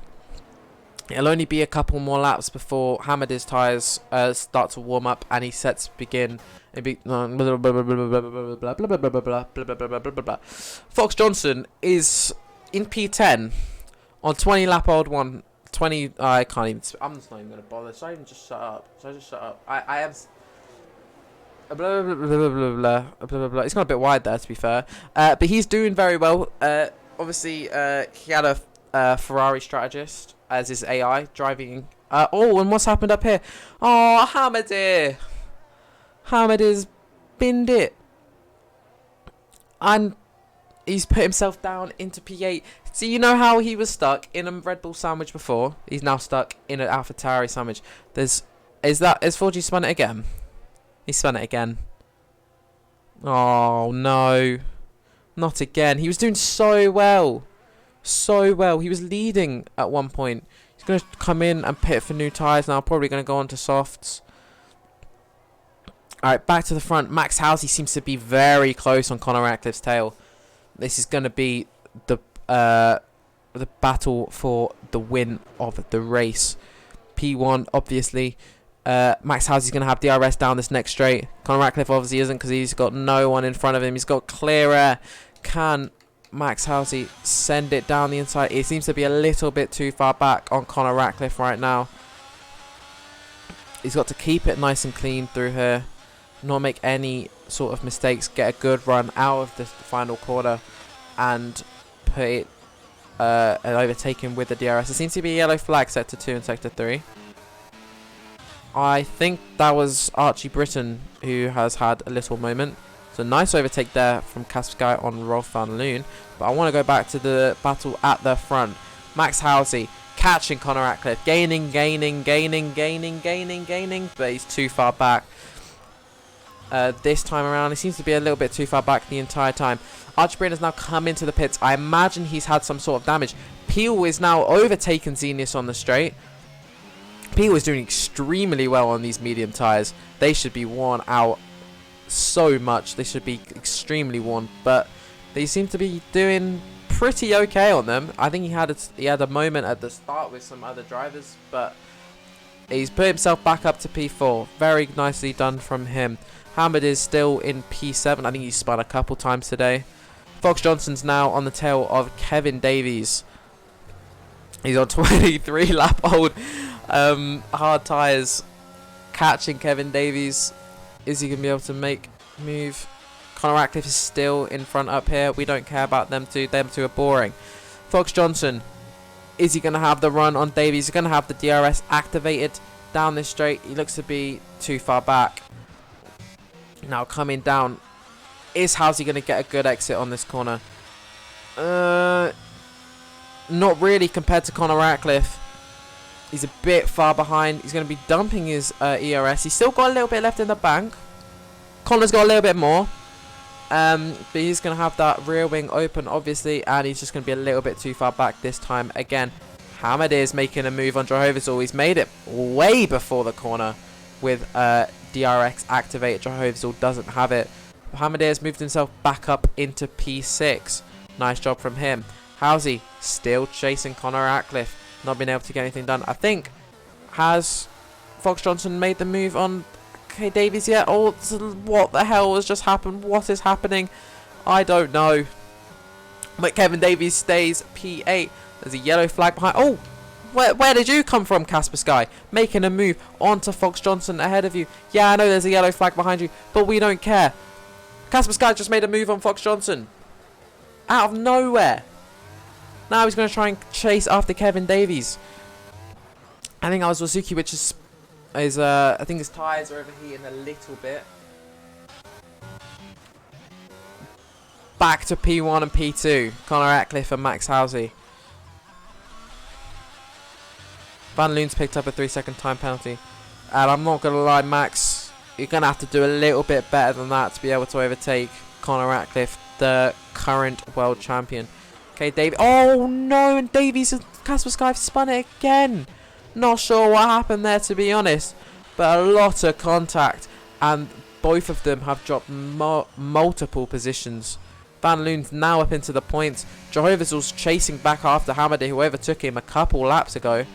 it'll only be a couple more laps before Hamadir's tyres start to warm up and he sets to begin. Fox Johnson is in P10 on 20-lap-old one. 20. I can't even. I'm just not even gonna bother. Should I even just shut up? Should I just shut up? I am. Blah, blah, blah, blah, blah, blah, blah, blah, blah. It's gone a bit wide there, to be fair. But he's doing very well. Obviously, he had a Ferrari strategist as his AI driving. Oh, and what's happened up here? Oh, Hamadir. Hamadir's binned it. And he's put himself down into P8. So you know how he was stuck in a Red Bull sandwich before? He's now stuck in an AlphaTauri sandwich. Is 4G spun it again? He spun it again. Oh no. Not again. He was doing so well. So well. He was leading at one point. He's going to come in and pit for new tyres now. Probably going to go on to softs. Alright, back to the front. Max Halsey seems to be very close on Conor Ratcliffe's tail. This is going to be the battle for the win of the race. P1, obviously. Max Halsey's going to have DRS down this next straight. Conor Ratcliffe obviously isn't because he's got no one in front of him. He's got clear air. Can Max Halsey send it down the inside? It seems to be a little bit too far back on Conor Ratcliffe right now. He's got to keep it nice and clean through here, not make any sort of mistakes, get a good run out of the final corner, and put it and overtake him with the DRS. There seems to be a yellow flag, sector 2 and sector 3. I think that was Archie Britton who has had a little moment. So nice overtake there from Kaspersky on Rolf van Loon. But I want to go back to the battle at the front. Max Halsey catching Conor Ratcliffe, gaining, but he's too far back. This time around, he seems to be a little bit too far back the entire time. Archie Britton has now come into the pits. I imagine he's had some sort of damage. Peel is now overtaken Xenius on the straight. Peel is doing extremely well on these medium tyres. They should be worn out so much. They should be extremely worn, but they seem to be doing pretty okay on them. I think he had a moment at the start with some other drivers, but he's put himself back up to P4. Very nicely done from him. Hamid is still in P7. I think he's spun a couple times today. Fox Johnson's now on the tail of Kevin Davies. He's on 23 lap old hard tyres, catching Kevin Davies. Is he going to be able to make a move? Conor Ratcliffe is still in front up here. We don't care about them two. Them two are boring. Fox Johnson, is he going to have the run on Davies? He's going to have the DRS activated down this straight. He looks to be too far back. Now coming down, is Halsey going to get a good exit on this corner? Not really compared to Conor Ratcliffe. He's a bit far behind. He's going to be dumping his ERS. He's still got a little bit left in the bank. Conor's got a little bit more. But he's going to have that rear wing open, obviously. And he's just going to be a little bit too far back this time. Again, Hamid is making a move on Jehovah's. He's made it way before the corner with DRX activated. Jehovah's doesn't have it. Hamid has moved himself back up into P6. Nice job from him. Halsey still chasing Conor Ratcliffe. Not being able to get anything done. I think, has Fox Johnson made the move on K Davies yet? Oh, what the hell has just happened? What is happening? I don't know. But Kevin Davies stays P8. There's a yellow flag behind. Oh, where did you come from, Kaspersky? Making a move onto Fox Johnson ahead of you. Yeah, I know there's a yellow flag behind you, but we don't care. Kaspersky just made a move on Fox Johnson. Out of nowhere. Now he's going to try and chase after Kevin Davies. I think that was Wazuki, which is I think his tyres are overheating a little bit. Back to P1 and P2. Conor Ratcliffe and Max Halsey. Van Loon's picked up a 3-second time penalty. And I'm not going to lie, Max, you're going to have to do a little bit better than that to be able to overtake Conor Ratcliffe, the current world champion. Okay, Davies. Oh no, and Davies and Kaspersky spun it again. Not sure what happened there, to be honest. But a lot of contact, and both of them have dropped multiple positions. Van Loon's now up into the points. Jehovah's chasing back after Hamadi, who overtook him a couple laps ago.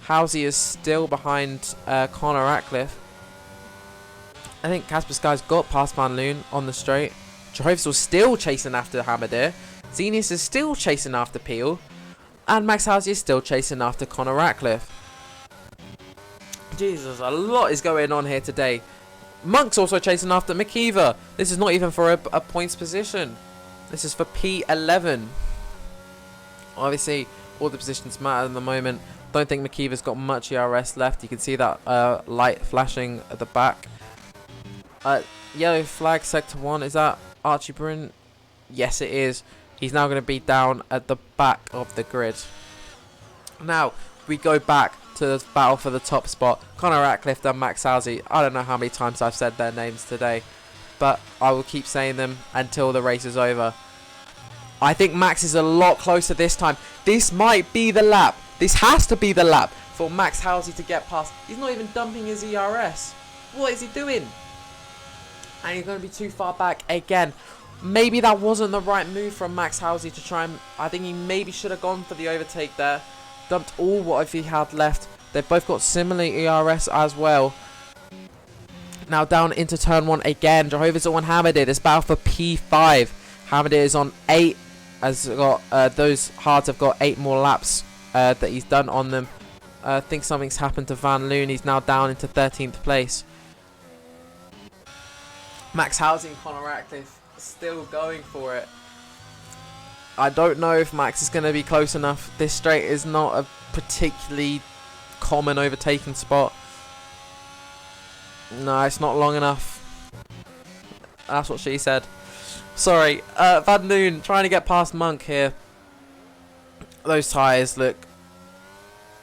Halsey is still behind Conor Ratcliffe. I think Kaspersky's got past Van Loon on the straight. Jehovah's still chasing after Hamadi. Xenius is still chasing after Peel. And Max Halsey is still chasing after Conor Ratcliffe. Jesus, a lot is going on here today. Monk's also chasing after McKeever. This is not even for a points position. This is for P11. Obviously, all the positions matter at the moment. Don't think McKeever's got much ERS left. You can see that light flashing at the back. Yellow flag, sector 1. Is that Archie Britton? Yes, it is. He's now going to be down at the back of the grid. Now, we go back to the battle for the top spot. Conor Ratcliffe and Max Halsey. I don't know how many times I've said their names today, but I will keep saying them until the race is over. I think Max is a lot closer this time. This might be the lap. This has to be the lap for Max Halsey to get past. He's not even dumping his ERS. What is he doing? And he's going to be too far back again. Maybe that wasn't the right move from Max Halsey to try and... I think he maybe should have gone for the overtake there. Dumped all what he had left. They've both got similar ERS as well. Now down into turn 1 again. Jehovah's on Hamadi. It's battle for P5. Hamadi is on 8. Has got those hards have got 8 more laps that he's done on them. I think something's happened to Van Loon. He's now down into 13th place. Max Housing and Conor Ratcliffe still going for it. I don't know if Max is going to be close enough. This straight is not a particularly common overtaking spot. No, it's not long enough. That's what she said. Sorry. Van Loon trying to get past Monk here. Those tyres look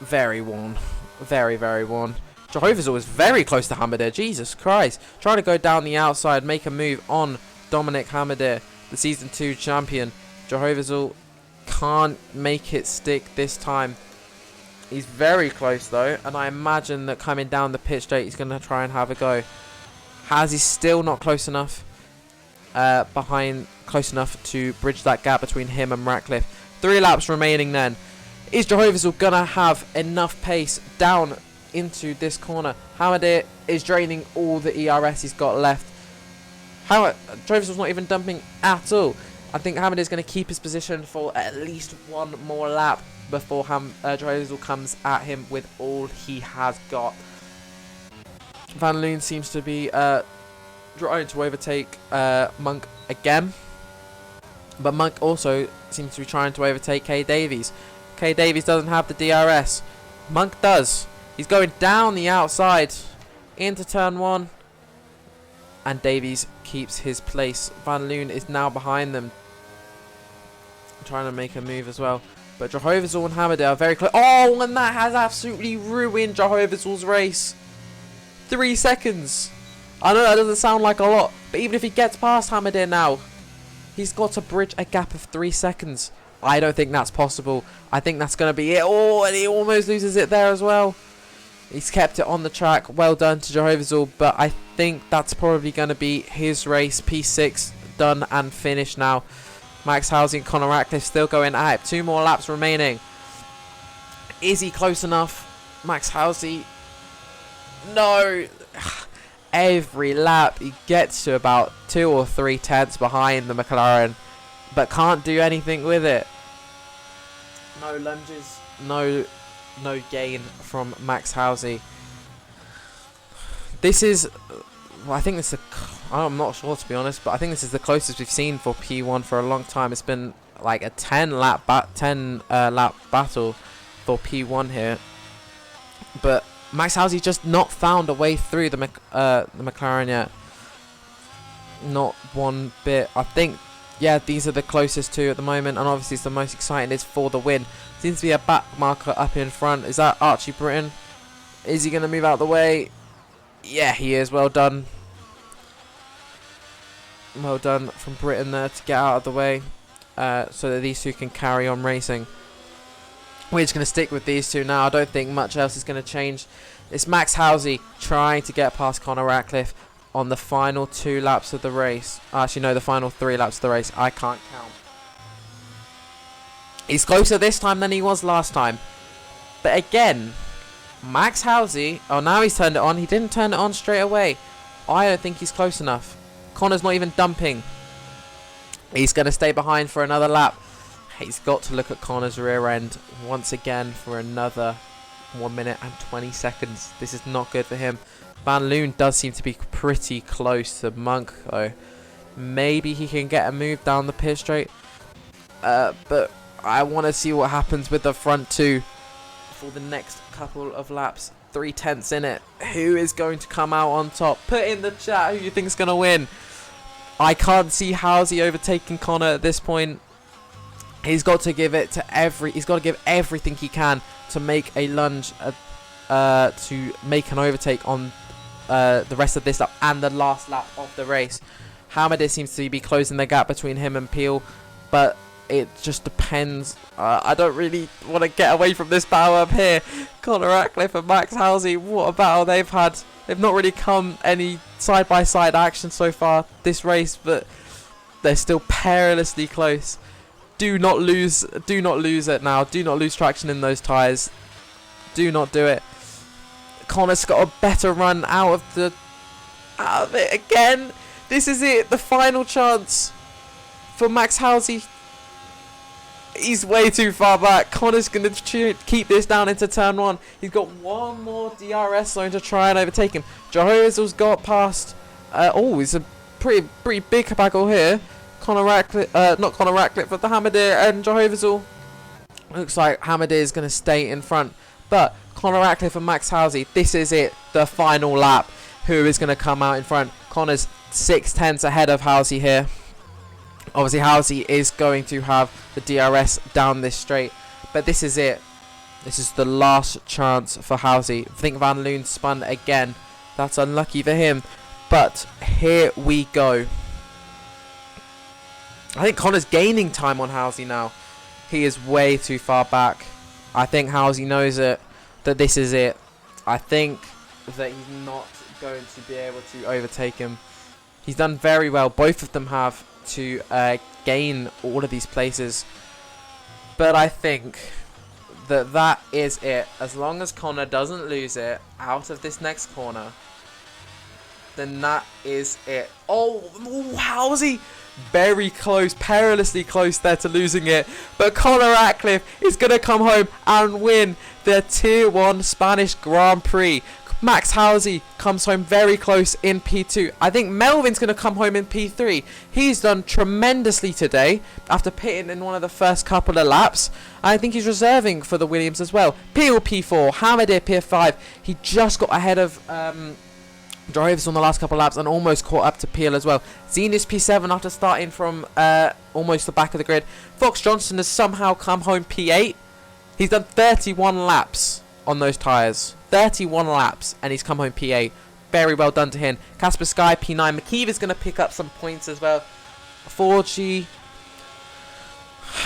very worn. Very, very worn. Jehovah's always very close to Hamadir. Jesus Christ. Trying to go down the outside, make a move on Dominic Hamadir, the Season 2 champion. Jehovah's all can't make it stick this time. He's very close though, and I imagine that coming down the pit straight, he's going to try and have a go. He's still not close enough. Close enough to bridge that gap between him and Ratcliffe. 3 laps remaining then. Is Jehovah's all going to have enough pace down into this corner? Hamadir is draining all the ERS he's got left. Jehovah's not even dumping at all. I think Hamadir is going to keep his position for at least one more lap before Jehovah's all comes at him with all he has got. Van Loon seems to be trying to overtake Monk again. But Monk also seems to be trying to overtake Kay Davies. Kay Davies doesn't have the DRS. Monk does. He's going down the outside into turn 1. And Davies keeps his place. Van Loon is now behind them. Trying to make a move as well. But Jehovah's All and Hamadir are very close. Oh, and that has absolutely ruined Jehovah's All's race. 3 seconds. I know that doesn't sound like a lot. But even if he gets past Hamadir now, he's got to bridge a gap of 3 seconds. I don't think that's possible. I think that's going to be it. Oh, and he almost loses it there as well. He's kept it on the track. Well done to Jehovah's All. But I think that's probably going to be his race. P6 done and finished now. Max Housing, Conor Ratcliffe still going at it. 2 more laps remaining. Is he close enough? Max Housing. No. Every lap he gets to about 2 or 3 tenths behind the McLaren. But can't do anything with it. No lunges. No gain from Max Housing. This is... Well, I think this is... I'm not sure to be honest, but I think this is the closest we've seen for P1 for a long time. It's been like a 10 lap battle for P1 here. But Max Housing just not found a way through the McLaren yet. Not one bit. I think, yeah, these are the closest two at the moment, and obviously it's the most exciting is for the win. Seems to be a back marker up in front. Is that Archie Britton? Is he going to move out the way? Yeah, he is. Well done. Well done from Britton there to get out of the way so that these two can carry on racing. We're just going to stick with these two now. I don't think much else is going to change. It's Max Housing trying to get past Conor Ratcliffe on the final 2 laps of the race. Actually, no, the final 3 laps of the race. I can't count. He's closer this time than he was last time. But again, Max Housing... Oh, now he's turned it on. He didn't turn it on straight away. I don't think he's close enough. Conor's not even dumping. He's going to stay behind for another lap. He's got to look at Conor's rear end once again for another 1 minute and 20 seconds. This is not good for him. Van Loon does seem to be pretty close to Monk, though. Maybe he can get a move down the pit straight. But I want to see what happens with the front two for the next couple of laps. 3 tenths in it. Who is going to come out on top? Put in the chat who you think is going to win. I can't see Housing overtaking Conor at this point. He's got to give it to he's got to give everything he can to make a lunge, to make an overtake on the rest of this lap and the last lap of the race. Hamadir seems to be closing the gap between him and Peel, but it just depends. I don't really want to get away from this battle up here. Conor Ratcliffe and Max Housing, what a battle they've had. They've not really come any side-by-side action so far this race, but they're still perilously close. Do not lose it now. Do not lose traction in those tyres. Do not do it. Conor's got a better run out of it again. This is it. The final chance for Max Housing. He's way too far back. Connor's going to keep this down into turn 1. He's got one more DRS zone to try and overtake him. Jehoazul's got past. It's a pretty big battle here. Connor Ratcliffe, not Connor Ratcliffe, but the Hamadir and Jehoazul. Looks like Hamadir is going to stay in front. But Connor Ratcliffe and Max Halsey, this is it. The final lap. Who is going to come out in front? Connor's 6/10 ahead of Halsey here. Obviously, Halsey is going to have the DRS down this straight. But this is it. This is the last chance for Halsey. I think Van Loon spun again. That's unlucky for him. But here we go. I think Connor's gaining time on Halsey now. He is way too far back. I think Halsey knows it. That this is it. I think that he's not going to be able to overtake him. He's done very well. Both of them have to gain all of these places. But I think that that is it. As long as Connor doesn't lose it out of this next corner, then that is it. Oh, Halsey! Very close, perilously close there to losing it. But Connor Ratcliffe is going to come home and win the Tier 1 Spanish Grand Prix. Max Halsey comes home very close in P2. I think Melvin's going to come home in P3. He's done tremendously today after pitting in one of the first couple of laps. I think he's reserving for the Williams as well. Peel P4, Hamadir P5. He just got ahead of Jehoazul on the last couple of laps and almost caught up to Peel as well. Zenus P7 after starting from almost the back of the grid. Fox Johnson has somehow come home P8. He's done 31 laps on those tyres. 31 laps and he's come home P8. Very well done to him. Casper Sky P9. McKeever's going to pick up some points as well. 4G.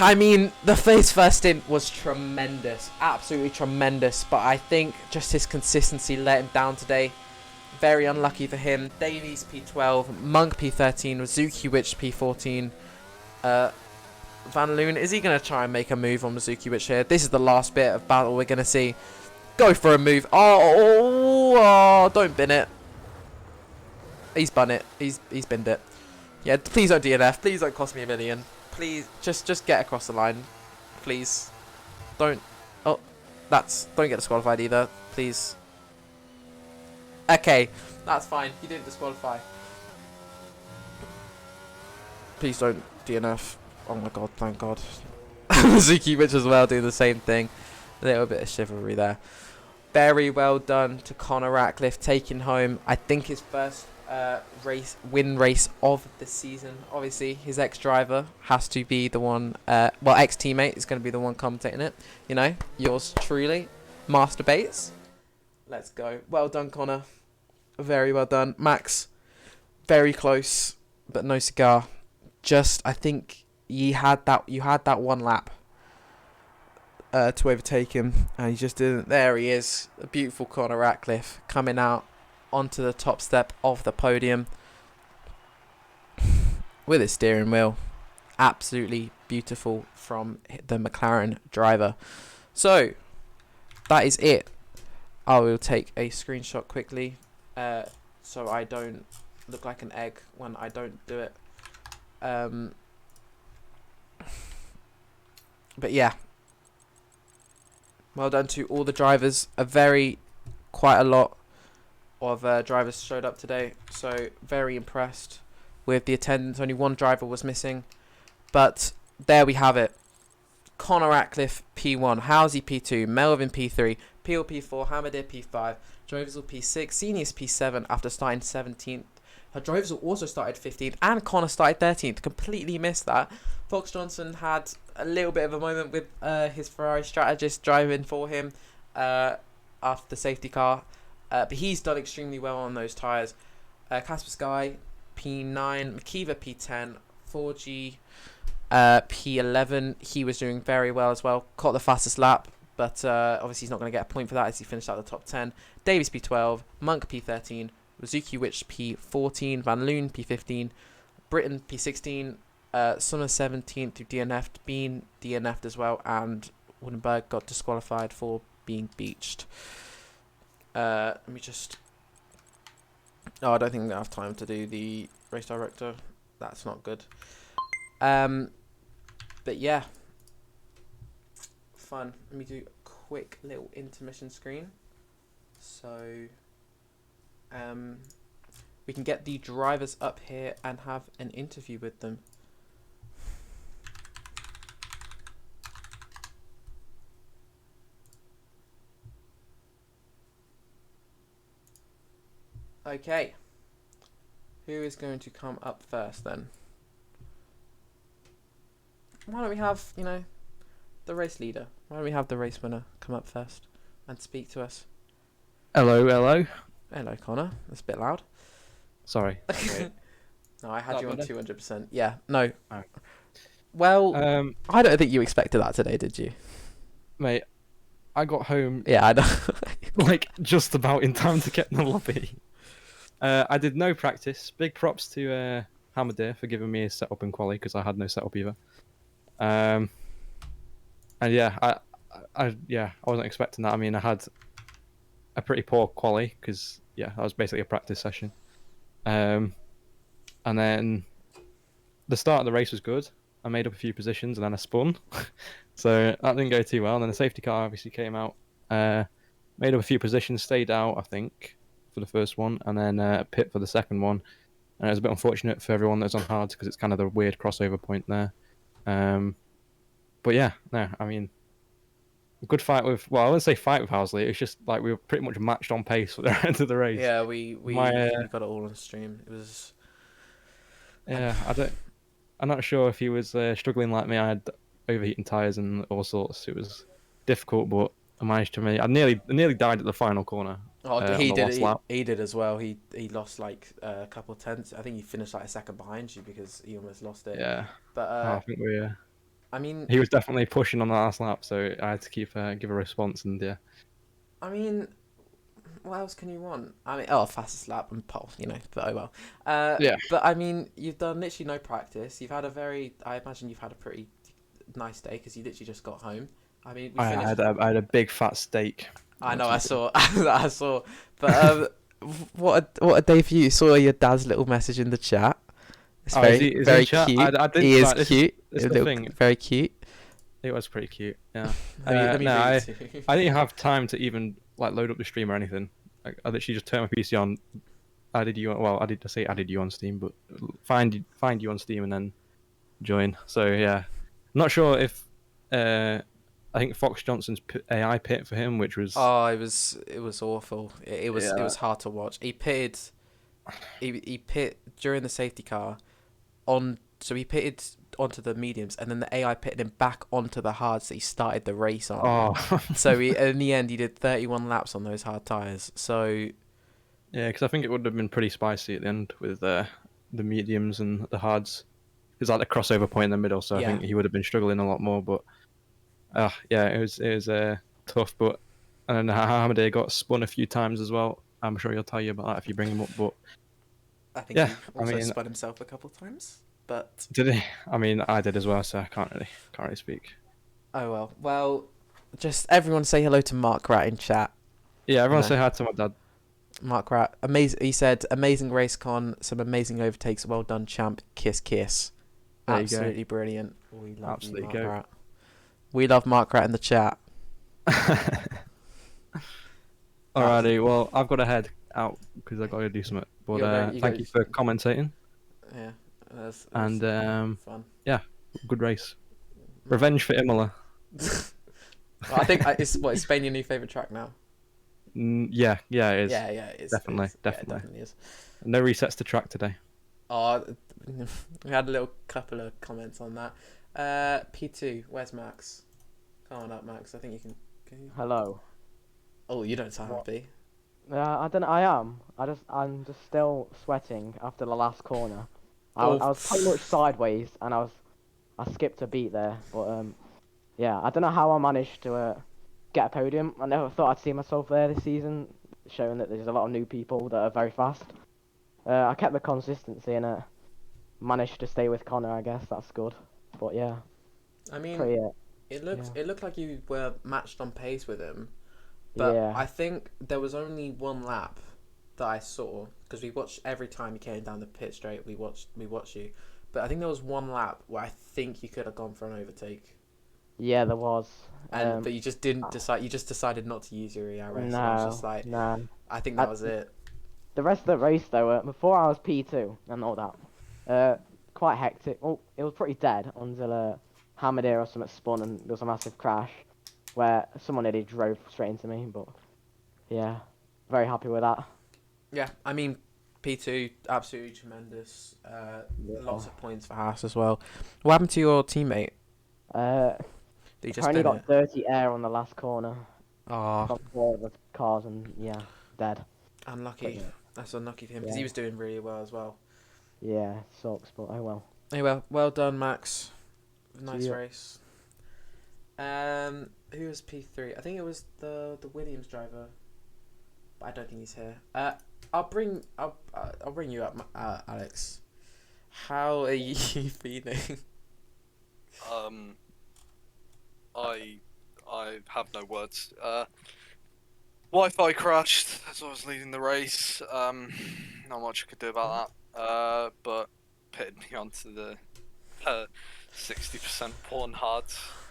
I mean, the first stint was tremendous. Absolutely tremendous. But I think just his consistency let him down today. Very unlucky for him. Davies P12. Monk P13. Mizuki Witch P14. Van Loon. Is he going to try and make a move on Mizuki Witch here? This is the last bit of battle we're going to see. Go for a move. Oh, don't bin it. He's bun it. He's binned it. Yeah, please don't DNF. Please don't cost me $1 million. Please, just get across the line. Please. Don't. Oh, don't get disqualified either. Please. Okay, that's fine. You didn't disqualify. Please don't DNF. Oh my god, thank god. Mizuki Witch as well doing the same thing. A little bit of chivalry there. Very well done to Connor Ratcliffe, taking home, I think, his first win race of the season. Obviously, his ex-driver has to be the one, ex-teammate is going to be the one commentating it. You know, yours truly, Master Bates. Let's go. Well done, Connor. Very well done. Max, very close, but no cigar. Just, I think you had that one lap to overtake him, and he just didn't. There he is, a beautiful Connor Ratcliffe coming out onto the top step of the podium with his steering wheel. Absolutely beautiful from the McLaren driver. So that is it. I will take a screenshot quickly so I don't look like an egg when I don't do it. But yeah, well done to all the drivers. Quite a lot of drivers showed up today, so very impressed with the attendance. Only one driver was missing, but there we have it. Connor Ratcliffe P1, Halsey P2, Melvin P3, Peel P4, Hamadir P5, Jehoazul P6, Zenus P7 after starting 17th. Jehoazul also started 15th and Connor started 13th. Completely missed that. Fox Johnson had a little bit of a moment with his Ferrari strategist driving for him after the safety car. But he's done extremely well on those tyres. Casper Sky P9, McKeever P10, 4G P11. He was doing very well as well. Caught the fastest lap, but obviously he's not going to get a point for that as he finished out the top 10. Davies P12, Monk P13, Mizuki Witch P14, Van Loon P15, Britain P16, Summer 17th who DNF'd, Bean DNF'd as well, and Woodenberg got disqualified for being beached. Let me just... Oh, I don't think I have time to do the race director. That's not good. But yeah, fun. Let me do a quick little intermission screen. So, we can get the drivers up here and have an interview with them. Okay. Who is going to come up first then? Why don't we have, the race leader? Why don't we have the race winner come up first and speak to us? Hello, hello. Hello, Connor. That's a bit loud. Sorry. No, I had That you on better? 200%. Yeah, no. Oh. Well, Um, I don't think you expected that today, did you? Mate, I got home Yeah, I know. like just about in time to get in the lobby. I did no practice. Big props to Hammer for giving me a setup in quali because I had no setup either. And yeah, I wasn't expecting that. I mean, I had a pretty poor quali because that was basically a practice session. And then the start of the race was good. I made up a few positions and then I spun. So that didn't go too well. And then the safety car obviously came out. Made up a few positions, stayed out, I think, for the first one, and then pit for the second one. And it was a bit unfortunate for everyone that was on hards because it's kind of the weird crossover point there. But yeah, no, I mean, good fight with. Well, I wouldn't say fight with Housley. It's just like we were pretty much matched on pace for the end of the race. Yeah, we My got it all on stream. It was. yeah, I'm not sure if he was struggling like me. I had overheating tires and all sorts. It was difficult, but I managed to make. I nearly died at the final corner. Oh, On he the did. last lap. He did as well. He lost like a couple of tenths. I think he finished like a second behind you because he almost lost it. Yeah. But I think we. I mean, He was definitely pushing on the last lap, so I had to give a response, and yeah. I mean, what else can you want? I mean, oh, fastest lap and pole, but oh well. Yeah. But I mean, you've done literally no practice. I imagine you've had a pretty nice day because you literally just got home. I mean, we I finished. had a big fat steak. I know, I saw, I saw. But what a day for you! Saw your dad's little message in the chat. It's Oh, very is he in very chat? cute. I didn't. He is Like, this cute. is A the little, thing. very cute. It was pretty cute. Yeah. Let me No, read it to you. I didn't have time to even like load up the stream or anything. I literally just turned my PC on, added you. Well, I did say added you on Steam, but find you on Steam and then join. So yeah, I'm not sure if I think Fox Johnson's AI pit for him, which was Oh, it was awful. It yeah. was hard to watch. He pit during the safety car so he pitted onto the mediums and then the AI pitted him back onto the hards that he started the race on. Oh. So in the end he did 31 laps on those hard tires. So Yeah, because I think it would have been pretty spicy at the end with the mediums and the hards. There's like the crossover point in the middle, so I yeah. think he would have been struggling a lot more. But yeah, it was tough. But and Hamade got spun a few times as well. I'm sure he'll tell you about that if you bring him up. But I think yeah, he I also mean, spun himself a couple of times. But did he? I mean, I did as well, so I can't really speak. oh well. Well, just everyone say hello to Mark Rat in chat. Yeah, everyone say hi to my dad. Mark Rat, amazing. He said, "Amazing race con, some amazing overtakes. Well done, champ. Kiss, kiss. There Absolutely you go. brilliant. We love Absolutely you, Mark go. Rat. We love Mark Rat in the chat." Alrighty, well, I've got to head out because I've got to do something. But thank you for commentating. Yeah, that's And fun. Yeah, good race. Revenge for Imola. Well, I think is Spain your new favorite track now? Yeah, it is. Yeah, it is. Definitely. Yeah, it definitely is. No resets to track today. Oh, we had a couple of comments on that. P2, where's Max? Come on up, Max. I think you can you... Hello. Oh, you don't sound happy. I don't know. I am. I'm just still sweating after the last corner. I was pretty much sideways, and I skipped a beat there. But yeah, I don't know how I managed to get a podium. I never thought I'd see myself there this season, showing that there's a lot of new people that are very fast. I kept the consistency and managed to stay with Connor. I guess that's good. But yeah, I mean, it looked like you were matched on pace with him. But yeah. I think there was only one lap that I saw because we watched every time you came down the pit straight. We watched you, but I think there was one lap where I think you could have gone for an overtake. Yeah, there was. But you just didn't decide. You just decided not to use your ERS, and I was just No, like, no. I think that At was it. the rest of the race though, before I was P2 and all that, quite hectic. Well, it was pretty dead until Hammer or something spun and there was a massive crash where someone nearly drove straight into me. But yeah, very happy with that. Yeah, I mean, P2 absolutely tremendous. Yeah. Lots of points for Haas as well. What happened to your teammate? Uh, Did he just Apparently bin it? got dirty air on the last corner Ah, from four of the cars and yeah, dead. But unlucky. That's unlucky for him because yeah, he was doing really well as well. yeah, sucks. But oh well. Anyway, well done, Max. Nice Yeah. race. Who was P3? I think it was the Williams driver, but I don't think he's here. I'll bring you up, Alex. How are you feeling? Um, I have no words. Wi-Fi crashed as I was leading the race. Not much I could do about that. But pitted me onto the 60% porn hard,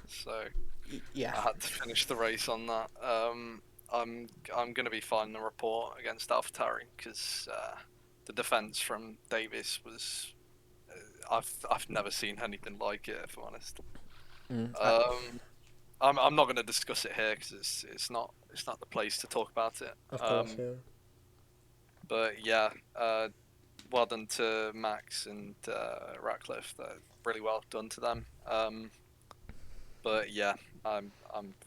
so Yeah. I had to finish the race on that. I'm gonna be filing a report against AlphaTauri because the defense from Davis was I've never seen anything like it, if I'm honest. I'm not going to discuss it here because it's not the place to talk about it. Of course, yeah. But yeah, well done to Max and Ratcliffe. Really well done to them. But yeah, I'm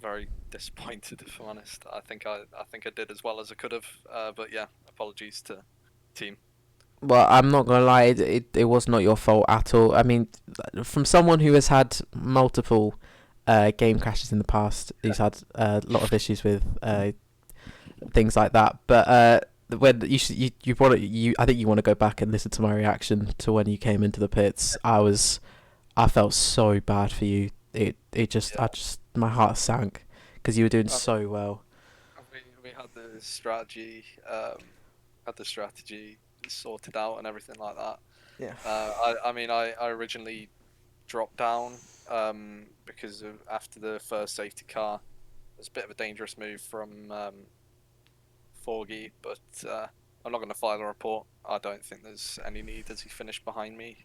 very disappointed, if I'm honest. I think I did as well as I could have. But yeah, apologies to team. Well, I'm not gonna lie, it was not your fault at all. I mean, from someone who has had multiple game crashes in the past, he's had a lot of issues with things like that. But when you want to, I think you want to go back and listen to my reaction to when you came into the pits. I felt so bad for you. My heart sank because you were doing so well. We had the strategy, sorted out and everything like that. Yeah. I mean, I originally dropped down because of after the first safety car. It was a bit of a dangerous move from Forgy, but I'm not going to file a report. I don't think there's any need as he finished behind me.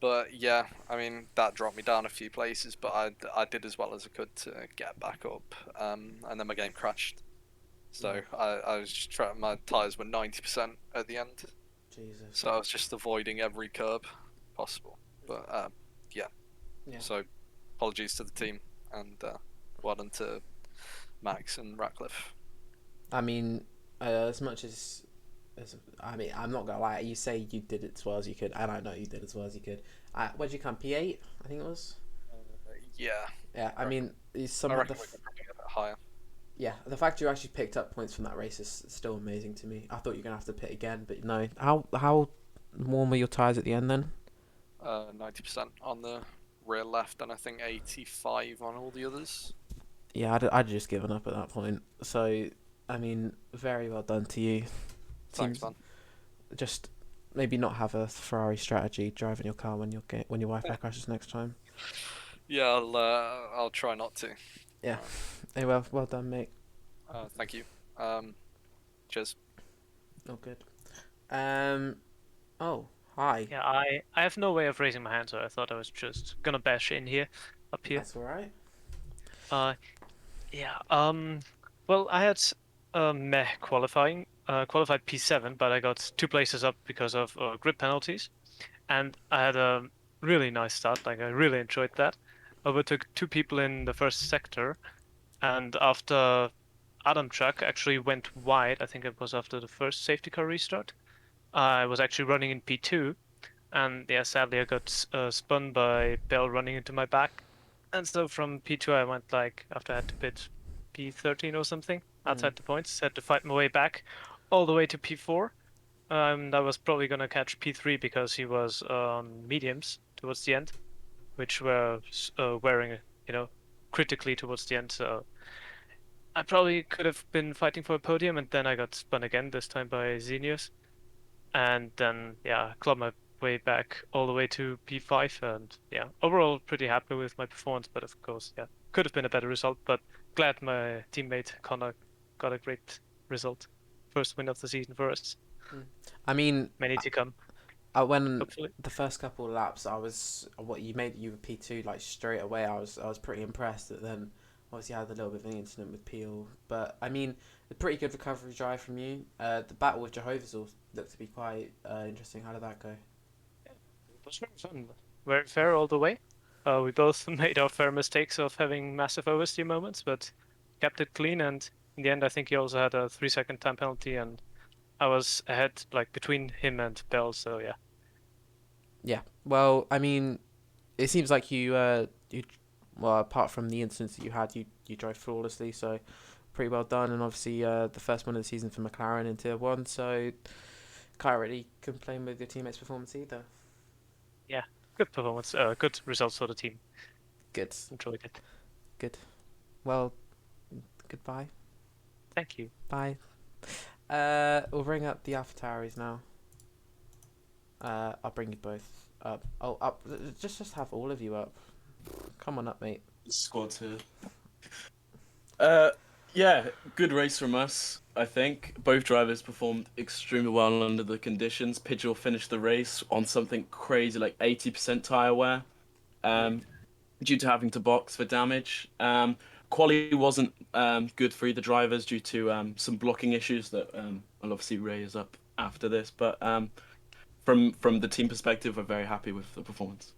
But yeah, I mean, that dropped me down a few places, but I did as well as I could to get back up, and then my game crashed. So I was just trying, my tyres were 90% at the end. Jesus. So I was just avoiding every curb possible. But yeah. So apologies to the team, and well done to Max and Ratcliffe. I mean, as much as I mean, I'm not gonna lie. You say you did it as well as you could, and I know you did as well as you could. Where'd you come? P8, I think it was. Yeah. Yeah, I mean, some I of reckon the we could probably get a bit higher. yeah, the fact you actually picked up points from that race is still amazing to me. I thought you were gonna have to pit again, but no. How warm were your tyres at the end then? 90% on the rear left, and I think 85 on all the others. Yeah, I'd just given up at that point. So, I mean, very well done to you. Thanks, man. Just maybe not have a Ferrari strategy driving your car when your Wi-Fi crashes next time. Yeah, I'll try not to. Yeah. Anyway, well done, mate. Thank you. Cheers. Oh, good. Oh, hi. Yeah, I have no way of raising my hand, so I thought I was just gonna bash in here, up here. That's all right. Yeah. Well, I had meh qualifying. Qualified P7, but I got 2 places up because of grip penalties, and I had a really nice start. Like I really enjoyed that. Overtook 2 people in the first sector, and after Adam Truck actually went wide, I think it was after the first safety car restart. I was actually running in P2, and yeah, sadly I got spun by Bell running into my back, and so from P2 I went like after I had to pit P13 or something outside the points, had to fight my way back all the way to P4. I was probably gonna catch P3 because he was on mediums towards the end, which were wearing, critically towards the end. So I probably could have been fighting for a podium, and then I got spun again, this time by Xenius. And then, yeah, clawed my way back all the way to P5, and yeah, overall pretty happy with my performance. But of course, yeah, could have been a better result. But glad my teammate Connor got a great result. First win of the season for us. I mean, Many to come, when hopefully. the first couple of laps, I was what you made you were P2 like straight away. I was pretty impressed. That then obviously had a little bit of an incident with Peel, but I mean, a pretty good recovery drive from you. The battle with Jehovah's all looked to be quite interesting. How did that go? It was very fun. Very fair all the way. We both made our fair mistakes of having massive oversteer moments, but kept it clean. And in the end, I think he also had a 3-second time penalty, and I was ahead, like between him and Bell. So yeah. Yeah. Well, I mean, it seems like you well, apart from the incidents that you had, you drove flawlessly. So pretty well done, and obviously the first one of the season for McLaren in Tier 1. So can't really complain with your teammates' performance either. Yeah, good performance. Good results for the team. Good. Enjoyed it. Good. Well, goodbye. Thank you. Bye. We'll bring up the AlphaTauris now. I'll bring you both up. Oh, up. Just have all of you up. Come on up, mate. Squad's here. Yeah, good race from us, I think. Both drivers performed extremely well under the conditions. Pidgeot finished the race on something crazy like 80% tyre wear, due to having to box for damage. Quali wasn't good for either drivers due to some blocking issues that I'll obviously raise up after this. But from the team perspective, we're very happy with the performance.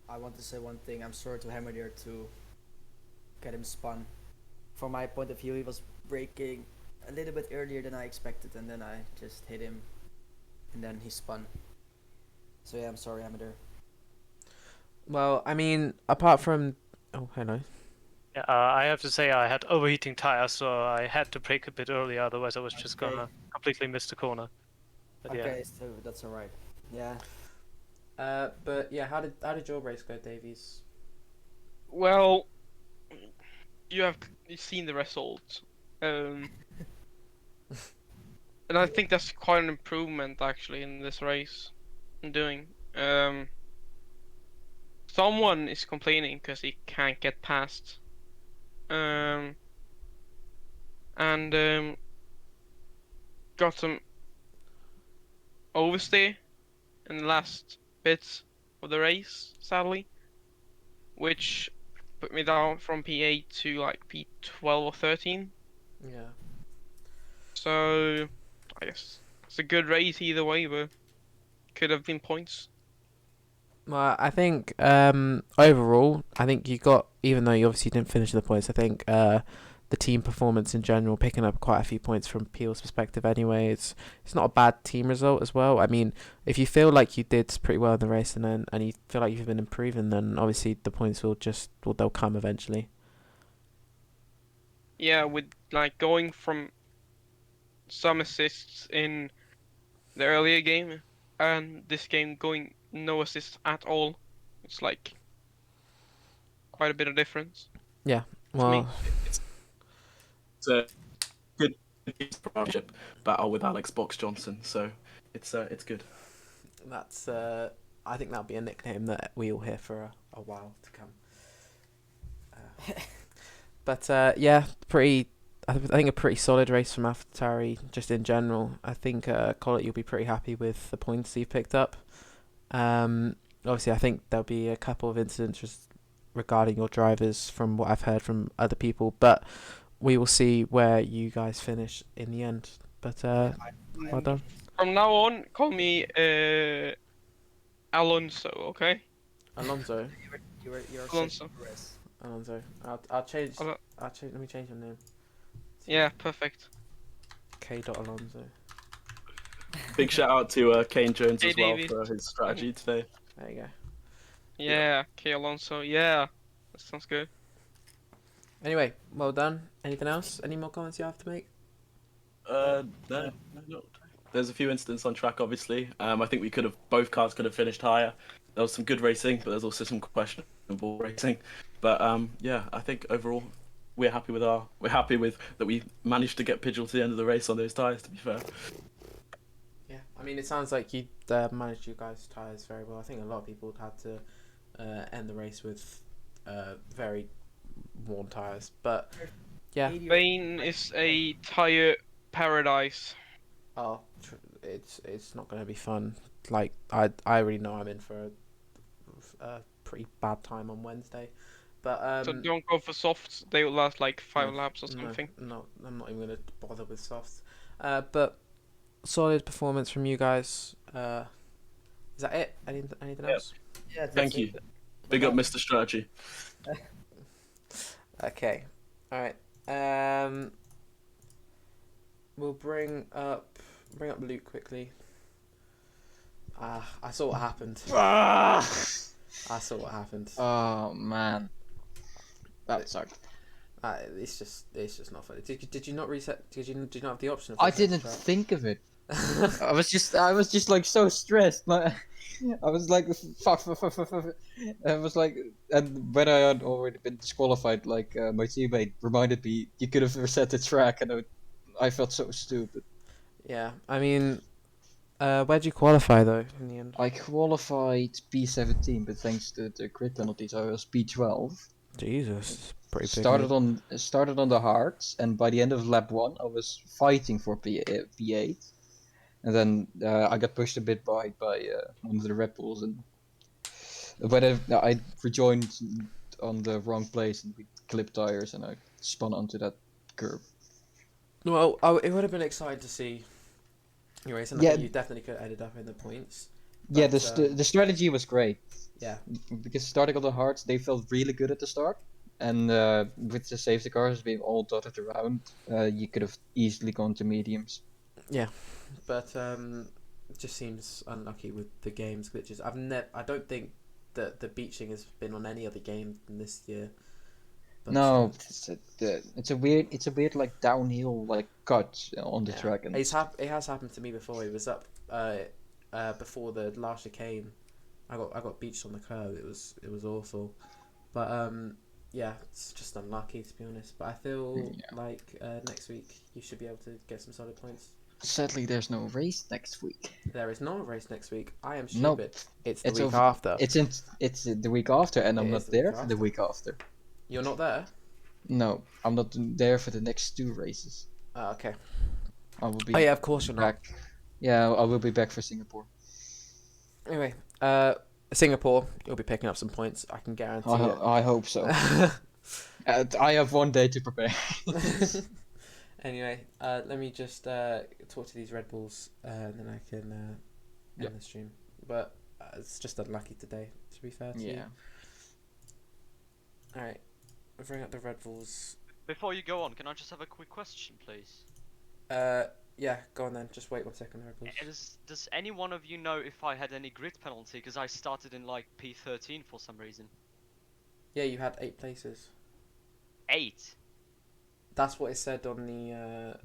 I want to say one thing. I'm sorry to Hammer there to get him spun. From my point of view, he was braking a little bit earlier than I expected, and then I just hit him, and then he spun. So yeah, I'm sorry, Hammer there. Well, I mean, apart from... Oh, hello. Yeah, I have to say I had overheating tires, so I had to brake a bit earlier. Otherwise, I was just Okay. gonna completely miss the corner. But yeah. Okay, so that's alright. Yeah. But yeah, how did your race go, Davies? Well, you've seen the results, and I think that's quite an improvement actually in this race I'm doing. Someone is complaining because he can't get past, and got some overstay in the last bits of the race, sadly, which put me down from P8 to like P12 or 13. Yeah. So I guess it's a good race either way, but could have been points. Well, I think overall, I think you got, even though you obviously didn't finish the points, I think the team performance in general, picking up quite a few points from Peel's perspective anyway, it's not a bad team result as well. I mean, if you feel like you did pretty well in the race and you feel like you've been improving, then obviously the points they'll come eventually. Yeah, with like going from some assists in the earlier game and this game going no assists at all, it's like quite a bit of difference. Well, It's a good partnership battle with Alex Box Johnson, so it's good. that's I think that'll be a nickname that we all hear for a while to come. But yeah, I think a pretty solid race from AlphaTauri just in general. I think Collett, you'll be pretty happy with the points you've picked up. Obviously, I think there'll be a couple of incidents just regarding your drivers from what I've heard from other people, but we will see where you guys finish in the end. But well done. From now on, call me Alonso, okay? Alonso. You're Alonso. Alonso. I'll change. Alo- Let me change your name. Yeah, perfect. K. Alonso. Big shout out to Kane Jones Hey, as well David. for his strategy today. There you go. Yeah, okay, Alonso. Yeah, that sounds good. Anyway, well done. Anything else? Any more comments you have to make? No. There's a few incidents on track, obviously. I think both cars could have finished higher. There was some good racing, but there's also some questionable racing. But yeah, I think overall we're happy with that we managed to get Pidgeot to the end of the race on those tyres. To be fair. Yeah, I mean, it sounds like you managed your guys' tyres very well. I think a lot of people had to end the race with very worn tyres. But yeah, 80 or Spain is a tire paradise. it's not going to be fun. Like I already know I'm in for a pretty bad time on Wednesday. But So don't go for softs. They will last like 5 no, laps or no, something. no, I'm not even going to bother with softs. But solid performance from you guys. Is that it? Anything Yeah. else? Yeah, that's Thank it. you. Big up, Mr. Strategy. Okay. All right. We'll bring up Luke quickly. I saw what happened. I saw what happened. Oh man, that sucked. It's just not funny. Did you not reset? Did you not have the option of I reset the didn't track? think of it. I was just like so stressed. Like, I was like, fuck, fuck, fuck, fuck, fuck. I was like, and when I had already been disqualified, like my teammate reminded me, you could have reset the track, and I felt so stupid. Yeah. I mean, where'd you qualify though in the end? I qualified P17, but thanks to the grid penalties, I was P12. Jesus, pretty big. Started on the hards, and by the end of lap 1, I was fighting for P8. And then I got pushed a bit by one of the Red Bulls, and but I rejoined on the wrong place, and we clipped tires, and I spun onto that curb. Well, it would have been exciting to see your race, and I Yeah. think you definitely could have ended up in the points. Yeah, But, the strategy was great yeah. because starting on the hards, they felt really good at the start, and with the safety cars being all dotted around, you could have easily gone to mediums. But it just seems unlucky with the game's glitches. I don't think that the beaching has been on any other game than this year. But, No, it's a weird like downhill like cut on the yeah. track, and It has happened to me before. It was up before the last chicane. I got beached on the curb. It was awful. But yeah, it's just unlucky to be honest. But I feel like next week you should be able to get some solid points. sadly there's no race next week. There is not a race next week. I am Nope. stupid. It's the It's week over- after. It's the week after, and I'm It not is the there week for the after. week after. You're not there? No, I'm not there for the next 2 races. Oh, okay. I will be Oh yeah, of course you're not. back. Yeah, I will be back for Singapore. Anyway, Singapore, you'll be picking up some points. I can guarantee it. I hope so. I have 1 day to prepare. Anyway, let me just talk to these Red Bulls, and then I can end the stream. But it's just unlucky today, to be fair to you. Yeah. Alright, I'll bring up the Red Bulls. Before you go on, can I just have a quick question, please? Yeah, go on then. Just wait 1 second, Red Bulls. Does any one of you know if I had any grid penalty? Because I started in like P13 for some reason. Yeah, you had 8 places. 8? That's what it said on the.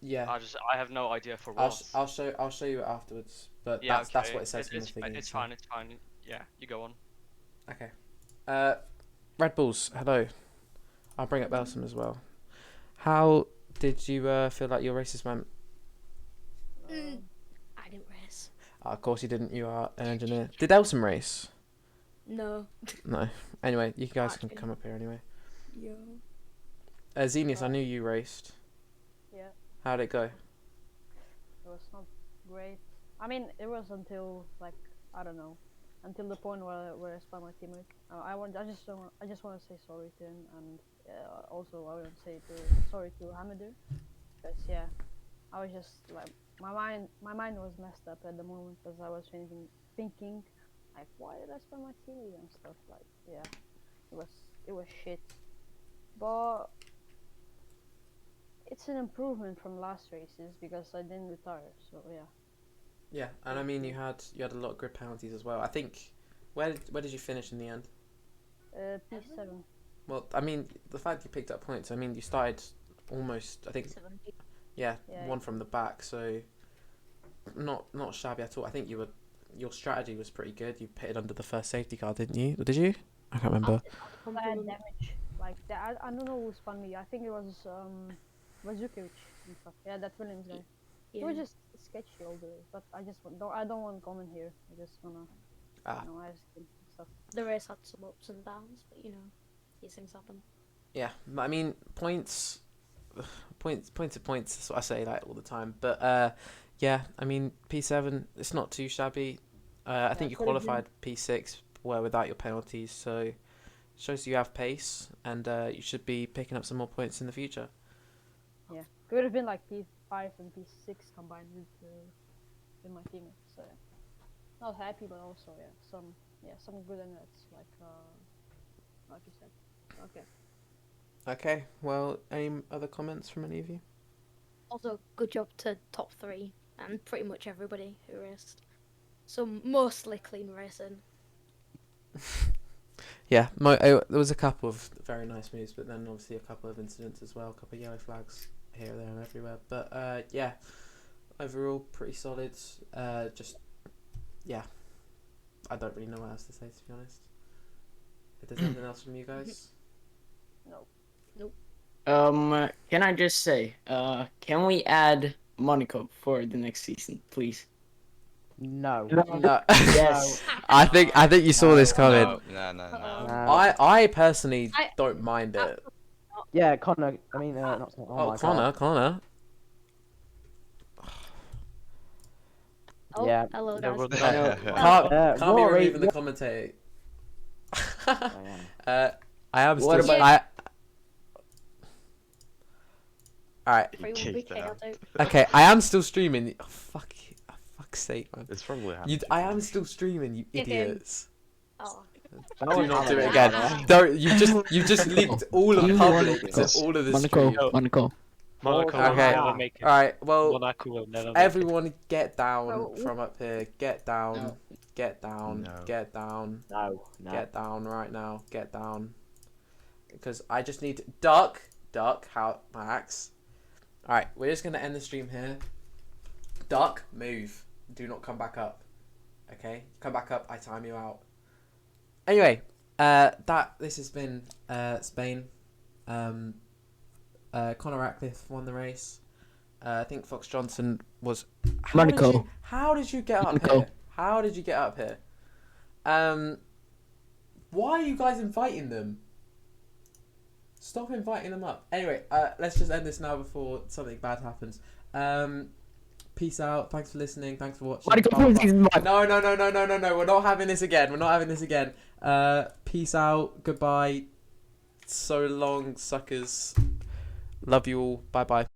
Yeah. I have no idea for I'll what. I'll show you it afterwards. But Yeah, that's okay. what it says in the It's thing. it's fine. It's fine. Yeah, you go on. Okay. Red Bulls, hello. I'll bring up Belsom as well. How did you feel like your races went? I didn't race. Of course you didn't. You are an engineer. Did Elsom race? No. No. Anyway, you guys can Actually. come up here anyway. Yo. Xenius, I knew you raced. Yeah, How'd it go? it was not great. I mean, it was until like I don't know, until the point where I spun my teammate. I just want to say sorry to him, and also I want to say sorry to Hamadur, because yeah, I was just like my mind was messed up at the moment because I was thinking like why did I spun my teammate and stuff like yeah, it was shit, but it's an improvement from last races because I didn't retire, so yeah. Yeah, and I mean you had a lot of grid penalties as well. I think where did you finish in the end? P7. Well, I mean the fact you picked up points. I mean you started almost. I think 70. yeah, Yeah. one from the back. So not shabby at all. I think your strategy was pretty good. You pitted under the first safety car, didn't you? Did you? I can't remember. Bad damage. Like that, I don't know who spun me. I think it was Vazukovic and stuff. Yeah, that Williams guy. It was just sketchy all the way. But I don't want to comment here. I just wanna, I just stuff. The race had some ups and downs, but these things happen. Yeah, I mean points. Points. That's what I say like all the time. But yeah, I mean P7, it's not too shabby. I think you qualified P6 without your penalties, so it shows you have pace, and you should be picking up some more points in the future. Yeah, it would have been like P5 and P6 combined with my teammates. So not happy, but also some good in it, like you said. Okay. Okay. Well, any other comments from any of you? Also, good job to top 3 and pretty much everybody who raced. So mostly clean racing. Yeah, there was a couple of very nice moves, but then obviously a couple of incidents as well, a couple of yellow flags here, there, and everywhere. But yeah, overall pretty solid. Yeah, I don't really know what else to say, to be honest. If there's anything else from you guys? No. Nope. Can I just say, can we add Monaco for the next season, please? No. No. Yes. I think you saw this coming. No. I personally don't mind it. Yeah, Connor. I mean, not. Oh, my Connor. God. Connor. Oh, Yeah. hello Yeah, guys. well, Can't be Rory, removing the commentator. I am still. What about- Alright. Everyone be chaotic. Okay, I am still streaming. Oh, fuck's sake, man. It's probably happening. I am still streaming, you Kick him. idiots. Oh. Do not do it again. Don't. You just linked all of public to all of the stream. Monaco. Monaco will Okay. never make it. Alright, well, Monaco will never make everyone get down No. from up here. Get down. No. Get down. No. Get down. No. Get down right now. Get down. Because I just need to duck. How Max. Alright, we're just gonna end the stream here. Duck, move. Do not come back up. Okay? Come back up, I time you out. Anyway, this has been Spain. Conor Ratcliffe won the race. I think Fox Johnson was. Monaco. How did you get up Monaco. here? How did you get up here? Why are you guys inviting them? Stop inviting them up. Anyway, let's just end this now before something bad happens. Peace out. Thanks for listening. Thanks for watching. No. We're not having this again. Peace out. Goodbye. So long, suckers. Love you all. Bye bye.